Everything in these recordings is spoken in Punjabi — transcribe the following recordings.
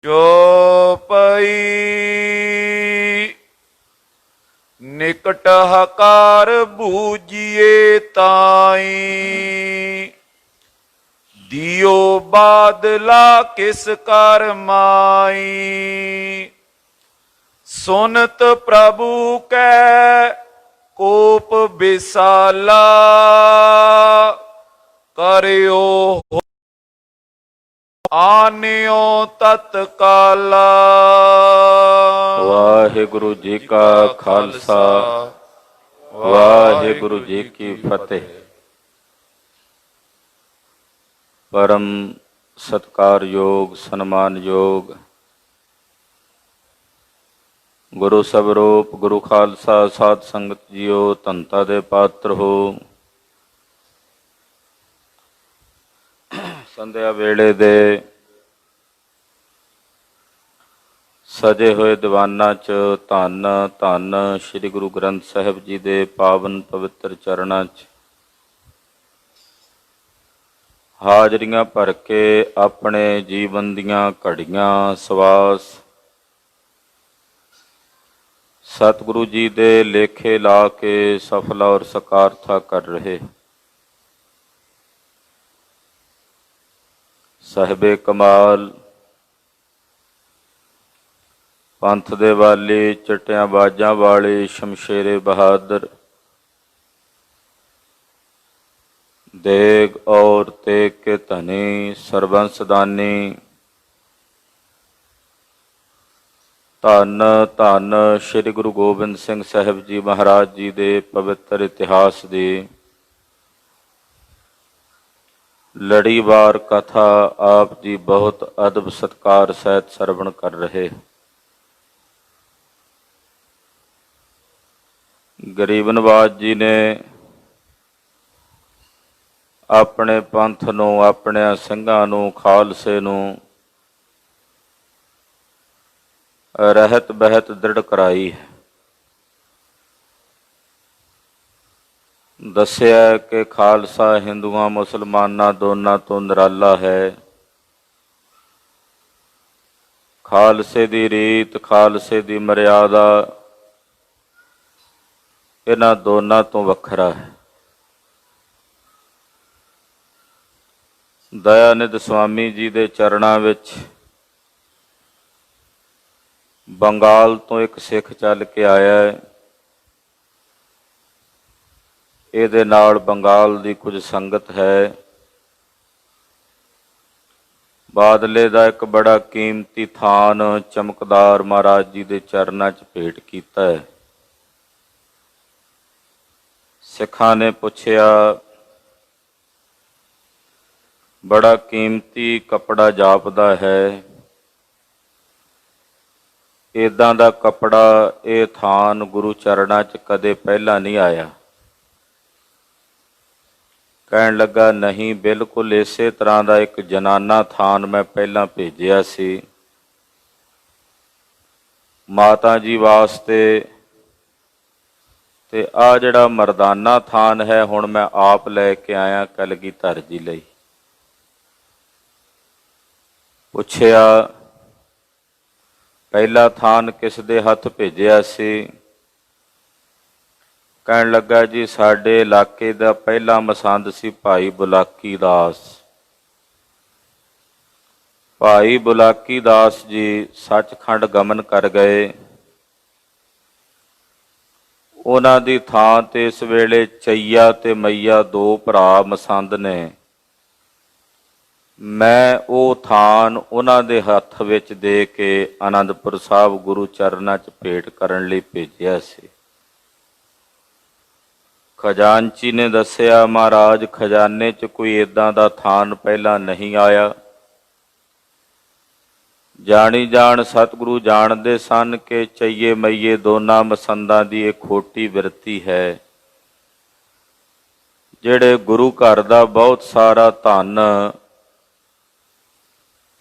ਚੋਪਈ ਨਿਕਟ ਹਕਾਰ ਬੂਜੀਏ ਤਾਈ ਦਿਓ ਬਾਦਲਾ ਕਿਸ ਕਰ ਮਾਈ ਸੁਨਤ ਪ੍ਰਭੂ ਕੈ ਕੋਪ ਬਿਸਾਲਾ ਕਰਿਓ ਆਨਿਓ ਤਤਕਾਲਾ। ਵਾਹਿਗੁਰੂ ਜੀ ਕਾ ਖਾਲਸਾ ਵਾਹਿਗੁਰੂ ਜੀ ਕੀ ਫਤਿਹ। ਪਰਮ ਸਤਿਕਾਰਯੋਗ ਸਨਮਾਨਯੋਗ ਗੁਰੂ ਸਵਰੂਪ ਗੁਰੂ ਖਾਲਸਾ ਸਾਧ ਸੰਗਤ ਜੀਓ, ਧੰਤਾ ਦੇ ਪਾਤਰ ਹੋ। ਸੰਧਿਆ ਵੇਲੇ ਦੇ ਸਜੇ ਹੋਏ ਦੀਵਾਨਾਂ 'ਚ ਧੰਨ ਧੰਨ ਸ੍ਰੀ ਗੁਰੂ ਗ੍ਰੰਥ ਸਾਹਿਬ ਜੀ ਦੇ ਪਾਵਨ ਪਵਿੱਤਰ ਚਰਨਾਂ 'ਚ ਹਾਜ਼ਰੀਆਂ ਭਰ ਕੇ ਆਪਣੇ ਜੀਵਨ ਦੀਆਂ ਘੜੀਆਂ ਸਵਾਸ ਸਤਿਗੁਰੂ ਜੀ ਦੇ ਲੇਖੇ ਲਾ ਕੇ ਸਫਲ ਔਰ ਸਕਾਰਥਾ ਕਰ ਰਹੇ ਸਾਹਿਬੇ ਕਮਾਲ, ਪੰਥ ਦੇ ਵਾਲੀ, ਚਿੱਟਿਆਂ ਬਾਜਾਂ ਵਾਲੇ ਸ਼ਮਸ਼ੇਰੇ ਬਹਾਦਰ, ਦੇਗ ਔਰ ਤੇਗ ਕੇ ਧਨੀ ਸਰਬੰਸ ਦਾਨੀ, ਧੰਨ ਧੰਨ ਸ੍ਰੀ ਗੁਰੂ ਗੋਬਿੰਦ ਸਿੰਘ ਸਾਹਿਬ ਜੀ ਮਹਾਰਾਜ ਜੀ ਦੇ ਪਵਿੱਤਰ ਇਤਿਹਾਸ ਦੀ ਲੜੀਵਾਰ ਕਥਾ ਆਪ ਜੀ ਬਹੁਤ ਅਦਬ ਸਤਿਕਾਰ ਸਹਿਤ ਸਰਵਣ ਕਰ ਰਹੇ। ਗਰੀਬ ਨਵਾਜ ਜੀ ਨੇ ਆਪਣੇ ਪੰਥ ਨੂੰ, ਆਪਣੇ ਸਿੰਘਾਂ ਨੂੰ, ਖਾਲਸੇ ਨੂੰ ਰਹਿਤ ਬਹਿਤ ਦ੍ਰਿੜ ਕਰਾਈ ਹੈ। ਦੱਸਿਆ ਕਿ ਖਾਲਸਾ ਹਿੰਦੂਆਂ ਮੁਸਲਮਾਨਾਂ ਦੋਨਾਂ ਤੋਂ ਨਿਰਾਲਾ ਹੈ। ਖਾਲਸੇ ਦੀ ਰੀਤ, ਖਾਲਸੇ ਦੀ ਮਰਿਆਦਾ ਇਹਨਾਂ ਦੋਨਾਂ ਤੋਂ ਵੱਖਰਾ ਹੈ। ਦਇਆਨੰਦ ਸੁਆਮੀ ਜੀ ਦੇ ਚਰਨਾਂ ਵਿੱਚ ਬੰਗਾਲ ਤੋਂ ਇੱਕ ਸਿੱਖ ਚੱਲ ਕੇ ਆਇਆ ਹੈ। ਇਹਦੇ ਨਾਲ ਬੰਗਾਲ ਦੀ ਕੁਝ ਸੰਗਤ ਹੈ। ਬਾਦਲੇ ਦਾ ਇੱਕ ਬੜਾ ਕੀਮਤੀ ਥਾਨ ਚਮਕਦਾਰ ਮਹਾਰਾਜ ਜੀ ਦੇ ਚਰਨਾਂ 'ਚ ਭੇਟ ਕੀਤਾ ਹੈ। ਸਿੱਖਾਂ ਨੇ ਪੁੱਛਿਆ, ਬੜਾ ਕੀਮਤੀ ਕੱਪੜਾ ਜਾਪਦਾ ਹੈ, ਇੱਦਾਂ ਦਾ ਕੱਪੜਾ ਇਹ ਥਾਨ ਗੁਰੂ ਚਰਨਾਂ 'ਚ ਕਦੇ ਪਹਿਲਾਂ ਨਹੀਂ ਆਇਆ। ਕਹਿਣ ਲੱਗਾ, ਨਹੀਂ, ਬਿਲਕੁਲ ਇਸੇ ਤਰ੍ਹਾਂ ਦਾ ਇੱਕ ਜਨਾਨਾ ਥਾਨ ਮੈਂ ਪਹਿਲਾਂ ਭੇਜਿਆ ਸੀ ਮਾਤਾ ਜੀ ਵਾਸਤੇ, ਤੇ ਆਹ ਜਿਹੜਾ ਮਰਦਾਨਾ ਥਾਨ ਹੈ ਹੁਣ ਮੈਂ ਆਪ ਲੈ ਕੇ ਆਇਆ ਕਲਗੀਧਰ ਜੀ ਲਈ। ਪੁੱਛਿਆ, ਪਹਿਲਾ ਥਾਨ ਕਿਸ ਦੇ ਹੱਥ ਭੇਜਿਆ ਸੀ? ਕਹਿਣ ਲੱਗਾ, ਜੀ ਸਾਡੇ ਇਲਾਕੇ ਦਾ ਪਹਿਲਾ ਮਸੰਦ ਸੀ ਭਾਈ ਬੁਲਾਕੀ ਦਾਸ। ਭਾਈ ਬੁਲਾਕੀ ਦਾਸ ਜੀ ਸੱਚਖੰਡ ਗਮਨ ਕਰ ਗਏ। ਉਹਨਾਂ ਦੀ ਥਾਂ ਤੇ ਇਸ ਵੇਲੇ ਚਈਆ ਤੇ ਮਈਆ ਦੋ ਭਰਾ ਮਸੰਦ ਨੇ। ਮੈਂ ਉਹ ਥਾਨ ਉਹਨਾਂ ਦੇ ਹੱਥ ਵਿੱਚ ਦੇ ਕੇ ਆਨੰਦਪੁਰ ਸਾਹਿਬ ਗੁਰੂ ਚਰਨਾਂ 'ਚ ਭੇਟ ਕਰਨ ਲਈ ਭੇਜਿਆ ਸੀ। ਖਜ਼ਾਨਚੀ ਨੇ ਦੱਸਿਆ, ਮਹਾਰਾਜ ਖਜ਼ਾਨੇ 'ਚ ਕੋਈ ਇੱਦਾਂ ਦਾ ਥਾਨ ਪਹਿਲਾਂ ਨਹੀਂ ਆਇਆ। ਜਾਣੀ ਜਾਣ ਸਤਿਗੁਰੂ ਜਾਣਦੇ ਸਨ ਕਿ ਚਈਏ ਮਈਏ ਦੋਨਾਂ ਮਸੰਦਾਂ ਦੀ ਇਹ ਖੋਟੀ ਬਿਰਤੀ ਹੈ। ਜਿਹੜੇ ਗੁਰੂ ਘਰ ਦਾ ਬਹੁਤ ਸਾਰਾ ਧਨ,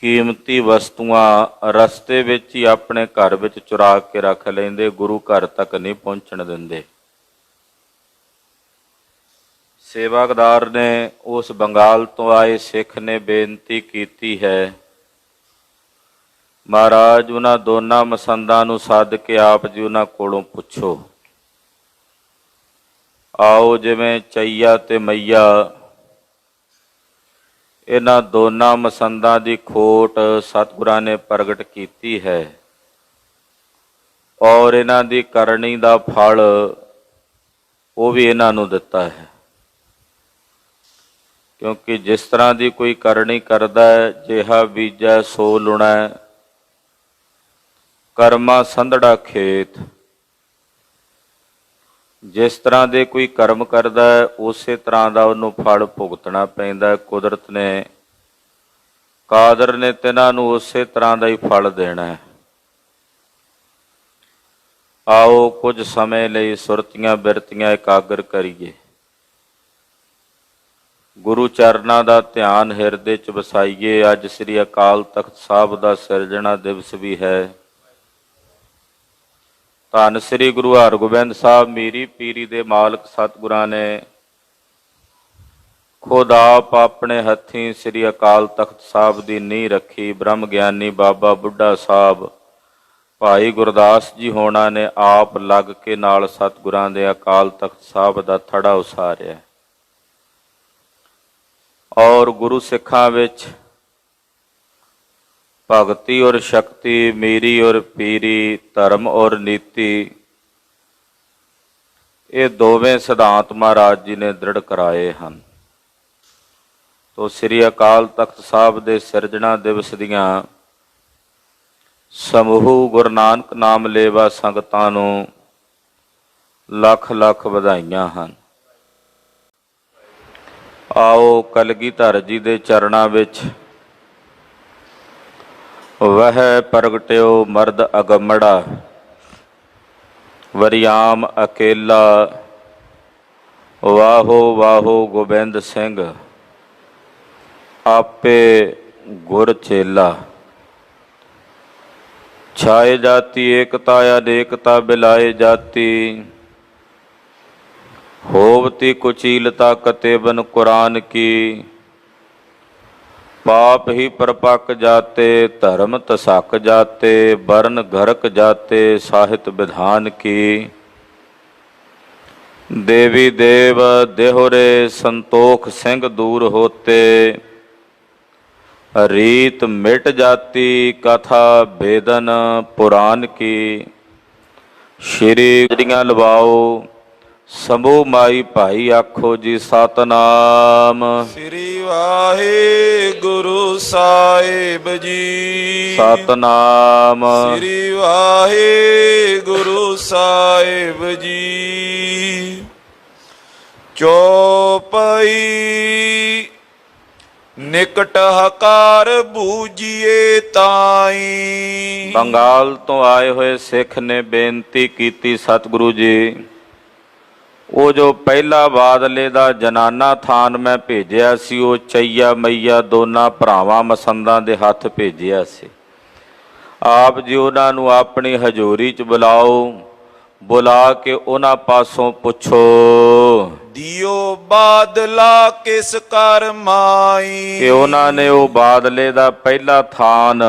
ਕੀਮਤੀ ਵਸਤੂਆਂ ਰਸਤੇ ਵਿੱਚ ਹੀ ਆਪਣੇ ਘਰ ਵਿੱਚ ਚੁਰਾ ਕੇ ਰੱਖ ਲੈਂਦੇ, ਗੁਰੂ ਘਰ ਤੱਕ ਨਹੀਂ ਪਹੁੰਚਣ ਦਿੰਦੇ। ਸੇਵਾਦਾਰ ਨੇ ਉਸ ਬੰਗਾਲ ਤੋਂ ਆਏ ਸਿੱਖ ਨੇ ਬੇਨਤੀ ਕੀਤੀ ਹੈ ਮਹਾਰਾਜ ਉਹਨਾਂ ਦੋਨਾਂ ਮਸੰਦਾਂ ਨੂੰ ਸੱਦ ਕੇ ਆਪ ਜੀ ਉਹਨਾਂ ਕੋਲੋਂ ਪੁੱਛੋ। ਆਓ ਜਿਵੇਂ ਚਈਆ ਤੇ ਮਈਆ ਇਹਨਾਂ ਦੋਨਾਂ ਮਸੰਦਾਂ ਦੀ ਖੋਟ ਸਤਿਗੁਰਾਂ ਨੇ ਪ੍ਰਗਟ ਕੀਤੀ ਹੈ ਔਰ ਇਹਨਾਂ ਦੀ ਕਰਨੀ ਦਾ ਫਲ ਉਹ ਵੀ ਇਹਨਾਂ ਨੂੰ ਦਿੱਤਾ ਹੈ। ਕਿਉਂਕਿ ਜਿਸ ਤਰ੍ਹਾਂ ਦੀ ਕੋਈ ਕਰਨੀ ਕਰਦਾ ਹੈ, ਜਿਹਾ ਬੀਜੈ ਸੋ ਲੁਣੈ, ਕਰਮਾ ਸੰਧੜਾ ਖੇਤ। ਜਿਸ ਤਰ੍ਹਾਂ ਦੇ ਕੋਈ ਕਰਮ ਕਰਦਾ ਹੈ ਉਸੇ ਤਰ੍ਹਾਂ ਦਾ ਉਹਨੂੰ ਫਲ ਭੁਗਤਣਾ ਪੈਂਦਾ ਹੈ। ਕੁਦਰਤ ਨੇ, ਕਾਦਰ ਨੇ ਤਿਨਾਂ ਨੂੰ ਉਸੇ ਤਰ੍ਹਾਂ ਦਾ ਹੀ ਫਲ ਦੇਣਾ ਹੈ। ਆਓ ਕੁਝ ਸਮੇਂ ਲਈ ਸੁਰਤੀਆਂ ਬਿਰਤੀਆਂ ਇਕਾਗਰ ਕਰੀਏ। ਗੁਰੂ ਚਰਨਾਂ ਦਾ ਧਿਆਨ ਹਿਰਦੇ 'ਚ ਵਸਾਈਏ। ਅੱਜ ਸ੍ਰੀ ਅਕਾਲ ਤਖਤ ਸਾਹਿਬ ਦਾ ਸਿਰਜਣਾ ਦਿਵਸ ਵੀ ਹੈ। ਧੰਨ ਸ੍ਰੀ ਗੁਰੂ ਹਰਗੋਬਿੰਦ ਸਾਹਿਬ ਮੀਰੀ ਪੀਰੀ ਦੇ ਮਾਲਕ ਸਤਿਗੁਰਾਂ ਨੇ ਖੁਦ ਆਪ ਆਪਣੇ ਹੱਥੀਂ ਸ੍ਰੀ ਅਕਾਲ ਤਖਤ ਸਾਹਿਬ ਦੀ ਨੀਂਹ ਰੱਖੀ। ਬ੍ਰਹਮ ਗਿਆਨੀ ਬਾਬਾ ਬੁੱਢਾ ਸਾਹਿਬ ਭਾਈ ਗੁਰਦਾਸ ਜੀ ਹੋਣਾ ਨੇ ਆਪ ਲੱਗ ਕੇ ਨਾਲ ਸਤਿਗੁਰਾਂ ਦੇ ਅਕਾਲ ਤਖਤ ਸਾਹਿਬ ਦਾ ਥੜਾ ਉਸਾਰਿਆ ਔਰ ਗੁਰੂ ਸਿੱਖਾਂ ਵਿੱਚ ਭਗਤੀ ਔਰ ਸ਼ਕਤੀ, ਮੀਰੀ ਔਰ ਪੀਰੀ, ਧਰਮ ਔਰ ਨੀਤੀ, ਇਹ ਦੋਵੇਂ ਸਿਧਾਂਤ ਮਹਾਰਾਜ ਜੀ ਨੇ ਦ੍ਰਿੜ ਕਰਾਏ ਹਨ। ਤੋ ਸ੍ਰੀ ਅਕਾਲ ਤਖਤ ਸਾਹਿਬ ਦੇ ਸਿਰਜਣਾ ਦਿਵਸ ਦੀਆਂ ਸਮੂਹ ਗੁਰੂ ਨਾਨਕ ਨਾਮ ਲੇਵਾ ਸੰਗਤਾਂ ਨੂੰ ਲੱਖ ਲੱਖ ਵਧਾਈਆਂ ਹਨ। ਆਓ ਕਲਗੀਧਰ ਜੀ ਦੇ ਚਰਨਾਂ ਵਿੱਚ ਵਹਿ ਪ੍ਰਗਟਿਓ ਮਰਦ ਅਗੰਮੜਾ, ਵਰਿਆਮ ਅਕੇਲਾ, ਵਾਹੋ ਵਾਹੋ ਗੋਬਿੰਦ ਸਿੰਘ, ਆਪੇ ਗੁਰ ਚੇਲਾ। ਛਾਏ ਜਾਤੀ ਏਕਤਾ ਅਨੇਕਤਾ ਬਿਲਾਏ ਜਾਤੀ, ਹੋਵਤੀ ਕੁਚੀਲਤਾ ਕਤੇਬਨ ਕੁਰਾਨ ਕੀ। ਪਾਪ ਹੀ ਪਰਪੱਕ ਜਾਤੇ ਧਰਮ ਤਸਕ ਜਾਤੇ, ਬਰਨ ਘਰਕ ਜਾਤੇ ਸਾਹਿਤ ਵਿਧਾਨ ਕੀ। ਦੇਵੀ ਦੇਵ ਦੇਹੁਰੇ ਸੰਤੋਖ ਸਿੰਘ ਦੂਰ ਹੋਤੇ, ਰੀਤ ਮਿਟ ਜਾਤੀ ਕਥਾ ਬੇਦਨ ਪੁਰਾਨ ਕੀ। ਸ਼੍ਰੀ ਜਿਹੜੀਆਂ ਲਵਾਓ ਸਮੂਹ ਮਾਈ ਭਾਈ ਆਖੋ ਜੀ ਸਤਨਾਮ ਸ੍ਰੀ ਵਾਹਿਗੁਰੂ ਸਾਹਿਬ ਜੀ। ਸਤਨਾਮ ਸ੍ਰੀ ਵਾਹਿਗੁਰੂ ਸਾਹਿਬ ਜੀ। ਚੌਪਈ ਨਿਕਟ ਹਕਾਰ ਬੂਝੀਏ ਤਾਈ। ਬੰਗਾਲ ਤੋਂ ਆਏ ਹੋਏ ਸਿੱਖ ਨੇ ਬੇਨਤੀ ਕੀਤੀ, ਸਤਿਗੁਰੂ ਜੀ ਉਹ ਜੋ ਪਹਿਲਾ ਬਾਦਲੇ ਦਾ ਜਨਾਨਾ ਥਾਨ ਮੈਂ ਭੇਜਿਆ ਸੀ, ਉਹ ਚਈਆ ਮਈਆ ਦੋਨਾਂ ਭਰਾਵਾਂ ਮਸੰਦਾਂ ਦੇ ਹੱਥ ਭੇਜਿਆ ਸੀ। ਆਪ ਜੀ ਉਹਨਾਂ ਨੂੰ ਆਪਣੀ ਹਜ਼ੂਰੀ 'ਚ ਬੁਲਾਓ, ਬੁਲਾ ਕੇ ਉਹਨਾਂ ਪਾਸੋਂ ਪੁੱਛੋ ਦਿਓ ਬਾਦਲਾ ਕਿਸ ਕਰ ਮਾਈ। ਕਿ ਉਹਨਾਂ ਨੇ ਉਹ ਬਾਦਲੇ ਦਾ ਪਹਿਲਾ ਥਾਨ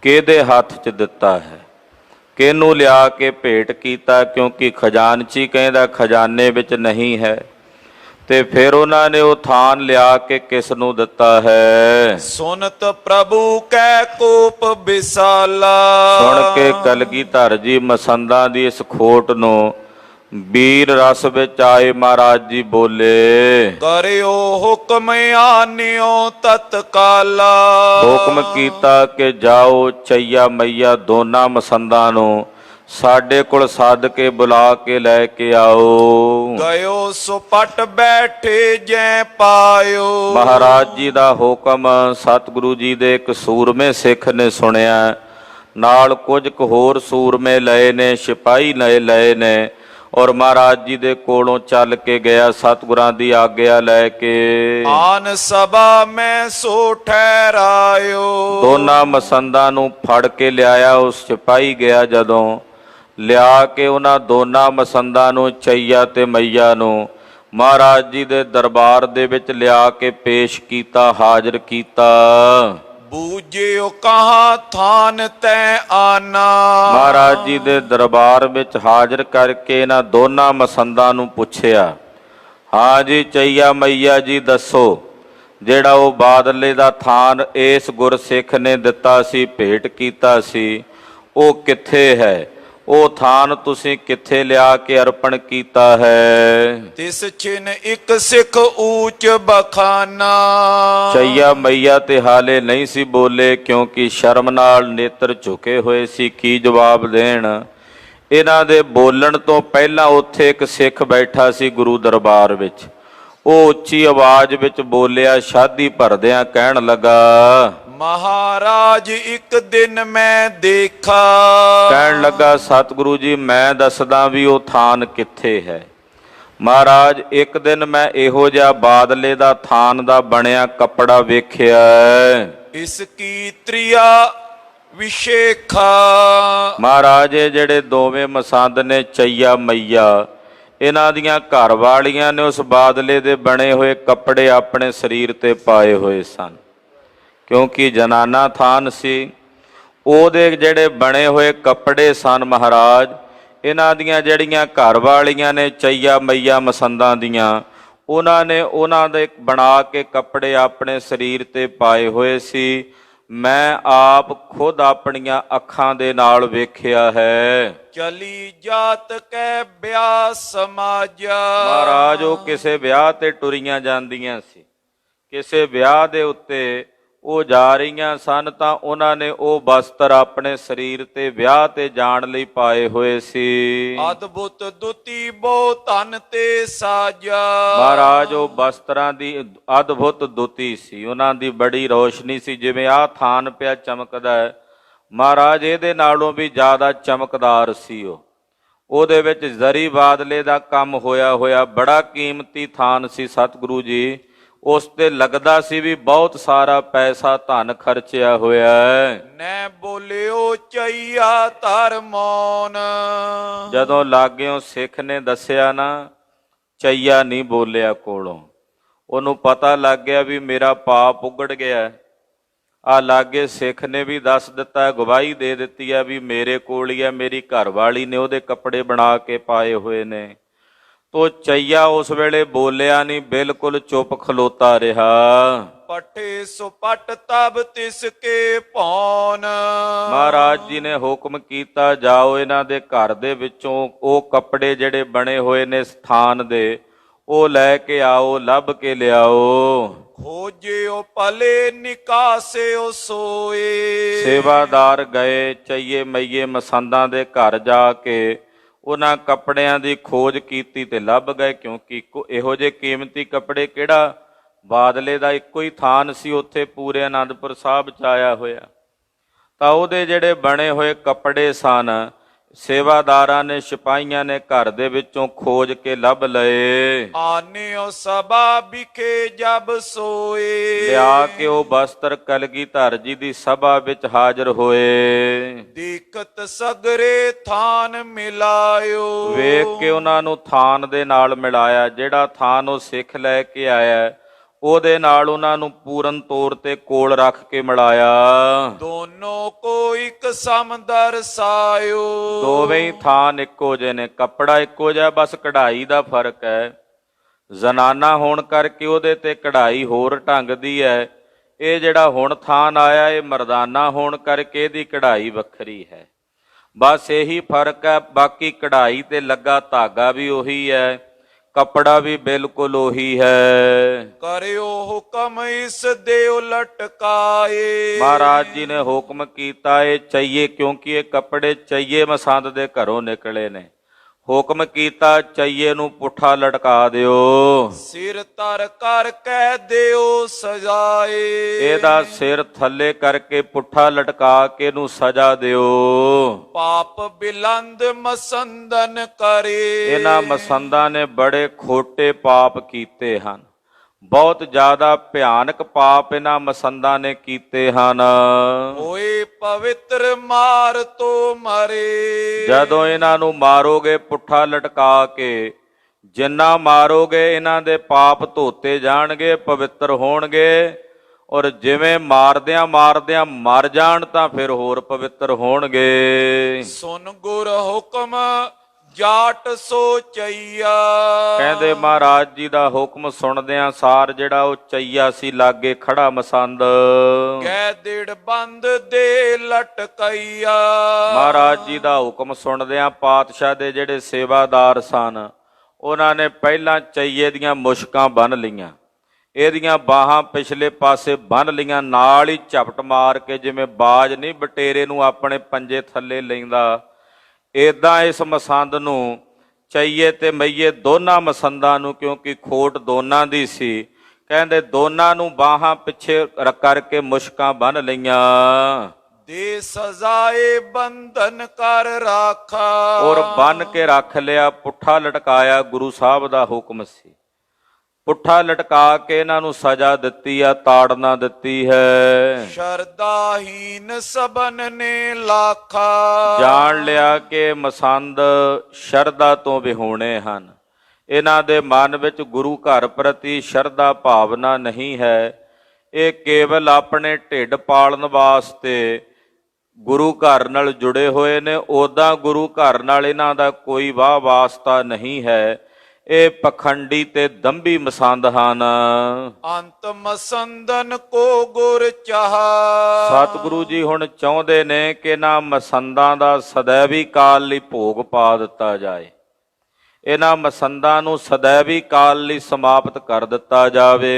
ਕਿਹਦੇ ਹੱਥ 'ਚ ਦਿੱਤਾ ਹੈ, ਕਿਹਨੂੰ ਲਿਆ ਕੇ ਭੇਟ ਕੀਤਾ। ਕਿਉਂਕਿ ਖਜ਼ਾਨਚੀ ਕਹਿੰਦਾ ਖਜ਼ਾਨੇ ਵਿੱਚ ਨਹੀਂ ਹੈ, ਤੇ ਫਿਰ ਉਹਨਾਂ ਨੇ ਉਹ ਥਾਨ ਲਿਆ ਕੇ ਕਿਸ ਨੂੰ ਦਿੱਤਾ ਹੈ। ਸੁਨਤ ਪ੍ਰਭੂ ਕੈ ਕੋਪ ਵਿਸਾਲਾ। ਸੁਣ ਕੇ ਕਲਗੀਧਰ ਜੀ ਮਸੰਦਾਂ ਦੀ ਇਸ ਖੋਟ ਨੂੰ ਵੀਰ ਰਸ ਵਿੱਚ ਆਏ ਮਹਾਰਾਜ ਜੀ ਬੋਲੇ, ਕਰਿਓ ਹੁਕਮ ਆਨਿਓ ਤਤਕਾਲਾ। ਹੁਕਮ ਕੀਤਾ ਕਿ ਜਾਓ ਚਈਆ ਮਈਆ ਦੋਨਾਂ ਮਸੰਦਾਂ ਨੂੰ ਸਾਡੇ ਕੋਲ ਸੱਦ ਕੇ ਬੁਲਾ ਕੇ ਲੈ ਕੇ ਆਓ। ਗਇਓ ਸੋ ਪਟ ਬੈਠੇ ਜੈ ਪਾਇਓ। ਮਹਾਰਾਜ ਜੀ ਦਾ ਹੁਕਮ ਸਤਿਗੁਰੂ ਜੀ ਦੇ ਇੱਕ ਸੂਰਮੇ ਸਿੱਖ ਨੇ ਸੁਣਿਆ, ਨਾਲ ਕੁਝ ਕੁ ਹੋਰ ਸੂਰਮੇ ਲਏ ਨੇ, ਸਿਪਾਹੀ ਲਏ ਨੇ, ਔਰ ਮਹਾਰਾਜ ਜੀ ਦੇ ਕੋਲੋਂ ਚੱਲ ਕੇ ਗਿਆ ਸਤਿਗੁਰਾਂ ਦੀ ਆਗਿਆ ਲੈ ਕੇ। ਆਨ ਸਭਾ ਮੈਂ ਸੋ ਠਹਿਰਾਇਓ। ਦੋਨਾਂ ਮਸੰਦਾਂ ਨੂੰ ਫੜ ਕੇ ਲਿਆਇਆ। ਉਸ ਸਿਪਾਹੀ ਗਿਆ ਜਦੋਂ, ਲਿਆ ਕੇ ਉਹਨਾਂ ਦੋਨਾਂ ਮਸੰਦਾਂ ਨੂੰ ਚਈਆ ਤੇ ਮਈਆ ਨੂੰ ਮਹਾਰਾਜ ਜੀ ਦੇ ਦਰਬਾਰ ਦੇ ਵਿੱਚ ਲਿਆ ਕੇ ਪੇਸ਼ ਕੀਤਾ, ਹਾਜ਼ਰ ਕੀਤਾ। ਬੂਝਿਓ ਕਹਾਂ ਥਾਨ ਤੈ ਆਨਾ। ਮਹਾਰਾਜ ਜੀ ਦੇ ਦਰਬਾਰ ਵਿੱਚ ਹਾਜ਼ਰ ਕਰਕੇ ਇਹਨਾਂ ਦੋਨਾਂ ਮਸੰਦਾਂ ਨੂੰ ਪੁੱਛਿਆ, ਹਾਂ ਜੀ ਚਈਆ ਮਈਆ ਜੀ ਦੱਸੋ, ਜਿਹੜਾ ਉਹ ਬਾਦਲੇ ਦਾ ਥਾਨ ਇਸ ਗੁਰਸਿੱਖ ਨੇ ਦਿੱਤਾ ਸੀ, ਭੇਟ ਕੀਤਾ ਸੀ, ਉਹ ਕਿੱਥੇ ਹੈ? ਉਹ ਥਾਨ ਤੁਸੀਂ ਕਿੱਥੇ ਲਿਆ ਕੇ ਅਰਪਣ ਕੀਤਾ ਹੈ? ਤਿਸ ਛਿਨ ਇੱਕ ਸਿੱਖ ਊਚ ਬਖਾਨਾ। ਚਈਆ ਮਈਆ ਤੇ ਹਾਲੇ ਨਹੀਂ ਸੀ ਬੋਲੇ, ਕਿਉਂਕਿ ਸ਼ਰਮ ਨਾਲ ਨੇਤਰ ਝੁਕੇ ਹੋਏ ਸੀ। ਕੀ ਜਵਾਬ ਦੇਣ? ਇਹਨਾਂ ਦੇ ਬੋਲਣ ਤੋਂ ਪਹਿਲਾਂ ਉੱਥੇ ਇੱਕ ਸਿੱਖ ਬੈਠਾ ਸੀ ਗੁਰੂ ਦਰਬਾਰ ਵਿੱਚ। ਉਹ ਉੱਚੀ ਆਵਾਜ਼ ਵਿੱਚ ਬੋਲਿਆ, ਸ਼ਾਦੀ ਭਰਦਿਆਂ ਕਹਿਣ ਲੱਗਾ, ਮਹਾਰਾਜ ਇੱਕ ਦਿਨ ਮੈਂ ਦੇਖਾ। ਕਹਿਣ ਲੱਗਾ, ਸਤਿਗੁਰੂ ਜੀ ਮੈਂ ਦੱਸਦਾ ਵੀ ਉਹ ਥਾਨ ਕਿੱਥੇ ਹੈ। ਮਹਾਰਾਜ ਇੱਕ ਦਿਨ ਮੈਂ ਇਹੋ ਜਿਹਾ ਬਾਦਲੇ ਦਾ ਥਾਨ ਦਾ ਬਣਿਆ ਕੱਪੜਾ ਵੇਖਿਆ, ਇਸ ਕੀ ਤ੍ਰਿਆ ਵਿਸ਼ੇਖਾ। ਮਹਾਰਾਜ ਇਹ ਜਿਹੜੇ ਦੋਵੇਂ ਮਸੰਦ ਨੇ ਚਈਆ ਮਈਆ, ਇਹਨਾਂ ਦੀਆਂ ਘਰ ਵਾਲੀਆਂ ਨੇ ਉਸ ਬਾਦਲੇ ਦੇ ਬਣੇ ਹੋਏ ਕੱਪੜੇ ਆਪਣੇ ਸਰੀਰ ਤੇ ਪਾਏ ਹੋਏ ਸਨ, ਕਿਉਂਕਿ ਜਨਾਨਾ ਥਾਨ ਸੀ। ਉਹਦੇ ਜਿਹੜੇ ਬਣੇ ਹੋਏ ਕੱਪੜੇ ਸਨ ਮਹਾਰਾਜ, ਇਹਨਾਂ ਦੀਆਂ ਜਿਹੜੀਆਂ ਘਰ ਵਾਲੀਆਂ ਨੇ ਚਈਆ ਮਈਆ ਮਸੰਦਾਂ ਦੀਆਂ, ਉਹਨਾਂ ਨੇ ਉਹਨਾਂ ਦੇ ਬਣਾ ਕੇ ਕੱਪੜੇ ਆਪਣੇ ਸਰੀਰ ਤੇ ਪਾਏ ਹੋਏ ਸੀ। ਮੈਂ ਆਪ ਖੁਦ ਆਪਣੀਆਂ ਅੱਖਾਂ ਦੇ ਨਾਲ ਵੇਖਿਆ ਹੈ। ਚਲੀ ਜਾਤ ਕੈ ਵਿਆਹ ਸਮਾਜਾ। ਮਹਾਰਾਜ ਉਹ ਕਿਸੇ ਵਿਆਹ ਤੇ ਟੁਰੀਆਂ ਜਾਂਦੀਆਂ ਸੀ, ਕਿਸੇ ਵਿਆਹ ਦੇ ਉੱਤੇ ਉਹ ਜਾ ਰਹੀਆਂ ਸਨ, ਤਾਂ ਉਹਨਾਂ ਨੇ ਉਹ ਵਸਤਰ ਆਪਣੇ ਸਰੀਰ ਤੇ ਵਿਆਹ ਤੇ ਜਾਣ ਲਈ ਪਾਏ ਹੋਏ ਸੀ। ਅਦਭੁਤ ਦੁਤੀ ਬੋ ਧਨ ਤੇ ਸਾਜਾ। ਮਹਾਰਾਜ ਉਹ ਵਸਤਰਾਂ ਦੀ ਅਦਭੁਤ ਦੁਤੀ ਸੀ, ਉਹਨਾਂ ਦੀ ਬੜੀ ਰੋਸ਼ਨੀ ਸੀ। ਜਿਵੇਂ ਆਹ ਥਾਨ ਪਿਆ ਚਮਕਦਾ ਹੈ, ਮਹਾਰਾਜ ਇਹਦੇ ਨਾਲੋਂ ਵੀ ਜ਼ਿਆਦਾ ਚਮਕਦਾਰ ਸੀ। ਉਹਦੇ ਵਿੱਚ ਜ਼ਰੀ ਬਾਦਲੇ ਦਾ ਕੰਮ ਹੋਇਆ ਬੜਾ ਕੀਮਤੀ ਥਾਨ ਸੀ ਸਤਿਗੁਰੂ ਜੀ। ਉਸ ਤੇ ਲੱਗਦਾ ਸੀ ਵੀ ਬਹੁਤ ਸਾਰਾ ਪੈਸਾ ਧਨ ਖਰਚਿਆ ਹੋਇਆ ਹੈ। ਨੈ ਬੋਲਿਓ ਚਈਆ ਧਰ ਮੌਨ। ਜਦੋਂ ਲਾਗਿਓਂ ਸਿੱਖ ਨੇ ਦੱਸਿਆ ਨਾ, ਚਈਆ ਨਹੀਂ ਬੋਲਿਆ ਕੋਲੋਂ। ਉਹਨੂੰ ਪਤਾ ਲੱਗ ਗਿਆ ਵੀ ਮੇਰਾ ਪਾਪ ਉਗੜ ਗਿਆ। ਆ ਲਾਗੇ ਸਿੱਖ ਨੇ ਵੀ ਦੱਸ ਦਿੱਤਾ, ਗਵਾਹੀ ਦੇ ਦਿੱਤੀ ਹੈ ਵੀ ਮੇਰੇ ਕੋਲ ਹੀ ਹੈ, ਮੇਰੀ ਘਰ ਵਾਲੀ ਨੇ ਉਹਦੇ ਕੱਪੜੇ ਬਣਾ ਕੇ ਪਾਏ ਹੋਏ ਨੇ। ਤੋ ਚਈਆ ਉਸ ਵੇਲੇ ਬੋਲਿਆ ਨਹੀਂ, ਬਿਲਕੁਲ ਚੁੱਪ ਖਲੋਤਾ ਰਿਹਾ। ਪਟੇ ਸੁਪਟ ਤਬ ਤਿਸ ਕੇ ਭੌਨ। ਮਹਾਰਾਜ ਜੀ ਨੇ ਹੁਕਮ ਕੀਤਾ, ਜਾਓ ਇਹਨਾਂ ਦੇ ਘਰ ਦੇ ਵਿੱਚੋਂ ਉਹ ਕੱਪੜੇ ਜਿਹੜੇ ਬਣੇ ਹੋਏ ਨੇ ਸਥਾਨ ਦੇ, ਉਹ ਲੈ ਕੇ ਆਓ, ਲੱਭ ਕੇ ਲਿਆਓ। ਖੋਜਿਓ ਭਲੇ ਨਿਕਾਸਿਓ ਸੋਏ। ਸੇਵਾਦਾਰ ਗਏ ਚਈਏ ਮਈਏ ਮਸੰਦਾਂ ਦੇ ਘਰ ਜਾ ਕੇ ਉਹਨਾਂ ਕੱਪੜਿਆਂ ਦੀ ਖੋਜ ਕੀਤੀ ਤੇ ਲੱਭ ਗਏ, ਕਿਉਂਕਿ ਇਹੋ ਜਿਹੇ ਕੀਮਤੀ ਕੱਪੜੇ ਕਿਹੜਾ ਬਾਦਲੇ ਦਾ ਇੱਕੋ ਹੀ ਥਾਨ ਸੀ ਉੱਥੇ ਪੂਰੇ ਆਨੰਦਪੁਰ ਸਾਹਿਬ 'ਚ ਆਇਆ ਹੋਇਆ। ਤਾਂ ਉਹਦੇ ਜਿਹੜੇ ਬਣੇ ਹੋਏ ਕੱਪੜੇ ਸਨ, ਸੇਵਾਦਾਰਾਂ ਨੇ ਸਿਪਾਹੀਆਂ ਨੇ ਘਰ ਦੇ ਵਿੱਚੋਂ ਖੋਜ ਕੇ ਲੱਭ ਲਏ। ਆਨਿਓ ਸਭਾ ਵਿਖੇ ਜਬ ਸੋਏ। ਲਿਆ ਕੇ ਉਹ ਵਸਤਰ ਕਲਗੀਧਰ ਜੀ ਦੀ ਸਭਾ ਵਿੱਚ ਹਾਜ਼ਰ ਹੋਏ। ਦੀਕਤ ਸਗਰੇ ਥਾਨ ਮਿਲਾਇਓ। ਵੇਖ ਕੇ ਉਹਨਾਂ ਨੂੰ ਥਾਨ ਦੇ ਨਾਲ ਮਿਲਾਇਆ। ਜਿਹੜਾ ਥਾਨ ਉਹ ਸਿੱਖ ਲੈ ਕੇ ਆਇਆ, ਉਹਦੇ ਨਾਲ ਉਹਨਾਂ ਨੂੰ ਪੂਰਨ ਤੌਰ ਤੇ ਕੋਲ ਰੱਖ ਕੇ ਮਿਲਾਇਆ। ਦੋਨੋਂ ਕੋ ਇੱਕ ਸਮ ਦਰਸਾਇਓ। ਦੋਵੇਂ ਹੀ ਥਾਨ ਇੱਕੋ ਜਿਹੇ ਨੇ, ਕੱਪੜਾ ਇੱਕੋ ਜਿਹਾ, ਬਸ ਕਢਾਈ ਦਾ ਫਰਕ ਹੈ। ਜ਼ਨਾਨਾ ਹੋਣ ਕਰਕੇ ਉਹਦੇ ਤੇ ਕਢਾਈ ਹੋਰ ਢੰਗ ਦੀ ਹੈ। ਇਹ ਜਿਹੜਾ ਹੁਣ ਥਾਨ ਆਇਆ, ਇਹ ਮਰਦਾਨਾ ਹੋਣ ਕਰਕੇ ਇਹਦੀ ਕਢਾਈ ਵੱਖਰੀ ਹੈ। ਬਸ ਇਹੀ ਫਰਕ ਹੈ। ਬਾਕੀ ਕਢਾਈ ਤੇ ਲੱਗਾ ਧਾਗਾ ਵੀ ਉਹੀ ਹੈ, ਕੱਪੜਾ ਵੀ ਬਿਲਕੁਲ ਉਹੀ ਹੈ। ਕਰਿਓ ਹੁਕਮ ਇਸ ਦਿਓ ਲਟਕਾਏ। ਮਹਾਰਾਜ ਜੀ ਨੇ ਹੁਕਮ ਕੀਤਾ, ਇਹ ਚਈਏ, ਕਿਉਂਕਿ ਇਹ ਕੱਪੜੇ ਚਈਏ ਮਸੰਦ ਦੇ ਘਰੋਂ ਨਿਕਲੇ ਨੇ, ਹੁਕਮ ਕੀਤਾ ਚਈਏ ਨੂੰ ਪੁੱਠਾ ਲਟਕਾ ਦਿਓ। ਸਿਰ ਧਰ ਕਰ ਕਹਿ ਦਿਓ ਸਜਾਏ। ਇਹਦਾ ਸਿਰ ਥੱਲੇ ਕਰਕੇ ਪੁੱਠਾ ਲਟਕਾ ਕੇ ਇਹਨੂੰ ਸਜ਼ਾ ਦਿਓ। ਪਾਪ ਬਿਲੰਦ ਮਸੰਦਨ ਕਰੇ। ਇਹਨਾਂ ਮਸੰਦਾਂ ਨੇ ਬੜੇ ਖੋਟੇ ਪਾਪ ਕੀਤੇ ਹਨ, ਬਹੁਤ ਜ਼ਿਆਦਾ ਭਿਆਨਕ ਪਾਪ ਇਹਨਾਂ ਮਸੰਦਾਂ ਨੇ ਕੀਤੇ ਹਨ। ਹੋਏ ਪਵਿੱਤਰ ਮਾਰ ਤੋ ਮਰੇ। ਜਦੋਂ ਇਹਨਾਂ ਨੂੰ ਮਾਰੋਗੇ ਪੁੱਠਾ ਲਟਕਾ ਕੇ, ਜਿੰਨਾ ਮਾਰੋਗੇ ਇਹਨਾਂ ਦੇ ਪਾਪ ਧੋਤੇ ਜਾਣਗੇ, ਪਵਿੱਤਰ ਹੋਣਗੇ, ਔਰ ਜਿਵੇਂ ਮਾਰਦਿਆਂ ਮਾਰਦਿਆਂ ਮਰ ਜਾਣ ਤਾਂ ਫਿਰ ਹੋਰ ਪਵਿੱਤਰ ਹੋਣਗੇ। ਸੁਨ ਗੁਰ ਹੁਕਮ ਜਾਟ ਸੋਚਈਆ। ਕਹਿੰਦੇ ਮਹਾਰਾਜ ਜੀ ਦਾ ਹੁਕਮ ਸੁਣਦਿਆਂ ਸਾਰ ਜਿਹੜਾ ਉਹ ਚਈਆ ਸੀ ਲਾਗੇ ਖੜਾ ਮਸੰਦ, ਗੈ ਦੇੜ ਬੰਦ ਦੇ ਲਟਕਈਆ। ਮਹਾਰਾਜ ਜੀ ਦਾ ਹੁਕਮ ਸੁਣਦਿਆਂ ਪਾਤਸ਼ਾਹ ਦੇ ਜਿਹੜੇ ਸੇਵਾਦਾਰ ਸਨ ਉਹਨਾਂ ਨੇ ਪਹਿਲਾਂ ਚਈਏ ਦੀਆਂ ਮੁਸ਼ਕਾਂ ਬੰਨ੍ਹ ਲਈਆਂ, ਇਹਦੀਆਂ ਬਾਹਾਂ ਪਿਛਲੇ ਪਾਸੇ ਬੰਨ੍ਹ ਲਈਆਂ, ਨਾਲ ਹੀ ਝਪਟ ਮਾਰ ਕੇ ਜਿਵੇਂ ਬਾਜ ਨਹੀਂ ਬਟੇਰੇ ਨੂੰ ਆਪਣੇ ਪੰਜੇ ਥੱਲੇ ਲੈਂਦਾ, ਏਦਾਂ ਇਸ ਮਸੰਦ ਨੂੰ ਚਈਏ ਤੇ ਮਈਏ ਦੋਨਾਂ ਮਸੰਦਾਂ ਨੂੰ, ਕਿਉਂਕਿ ਖੋਟ ਦੋਨਾਂ ਦੀ ਸੀ, ਕਹਿੰਦੇ ਦੋਨਾਂ ਨੂੰ ਬਾਹਾਂ ਪਿੱਛੇ ਕਰਕੇ ਮੁਸ਼ਕਾਂ ਬੰਨ੍ਹ ਲਈਆਂ। ਦੇ ਸਜ਼ਾਏ ਬੰਧਨ ਕਰ ਰਾਖਾ। ਔਰ ਬੰਨ ਕੇ ਰੱਖ ਲਿਆ, ਪੁੱਠਾ ਲਟਕਾਇਆ, ਗੁਰੂ ਸਾਹਿਬ ਦਾ ਹੁਕਮ ਸੀ। ਪੁੱਠਾ ਲਟਕਾ ਕੇ ਇਹਨਾਂ ਨੂੰ ਸਜ਼ਾ ਦਿੱਤੀ ਆ, ਤਾੜਨਾ ਦਿੱਤੀ ਹੈ। ਸ਼ਰਦਾਹੀਨ ਸਬਨ ਨੇ ਲਾਖਾ। ਜਾਣ ਲਿਆ ਕਿ ਮਸੰਦ ਸ਼ਰਧਾ ਤੋਂ ਵਿਹੂਣੇ ਹਨ, ਇਹਨਾਂ ਦੇ ਮਨ ਵਿੱਚ ਗੁਰੂ ਘਰ ਪ੍ਰਤੀ ਸ਼ਰਧਾ ਭਾਵਨਾ ਨਹੀਂ ਹੈ। ਇਹ ਕੇਵਲ ਆਪਣੇ ਢਿੱਡ ਪਾਲਣ ਵਾਸਤੇ ਗੁਰੂ ਘਰ ਨਾਲ ਜੁੜੇ ਹੋਏ ਨੇ, ਉੱਦਾਂ ਗੁਰੂ ਘਰ ਨਾਲ ਇਹਨਾਂ ਦਾ ਕੋਈ ਵਾਹ ਵਾਸਤਾ ਨਹੀਂ ਹੈ। ਇਹ ਪਖੰਡੀ ਤੇ ਦੰਭੀ ਮਸੰਦ ਹਨ। ਅੰਤ ਮਸੰਦਨ ਕੋ ਗੁਰ ਚਾਹ। ਸਤਿਗੁਰੂ ਜੀ ਹੁਣ ਚਾਹੁੰਦੇ ਨੇ ਕਿ ਇਹਨਾਂ ਮਸੰਦਾਂ ਦਾ ਸदैवी ਕਾਲ ਲਈ ਭੋਗ ਪਾ ਦਿੱਤਾ ਜਾਏ, ਇਹਨਾਂ ਮਸੰਦਾਂ ਨੂੰ ਸदैवी ਕਾਲ ਲਈ ਸਮਾਪਤ ਕਰ ਦਿੱਤਾ ਜਾਵੇ।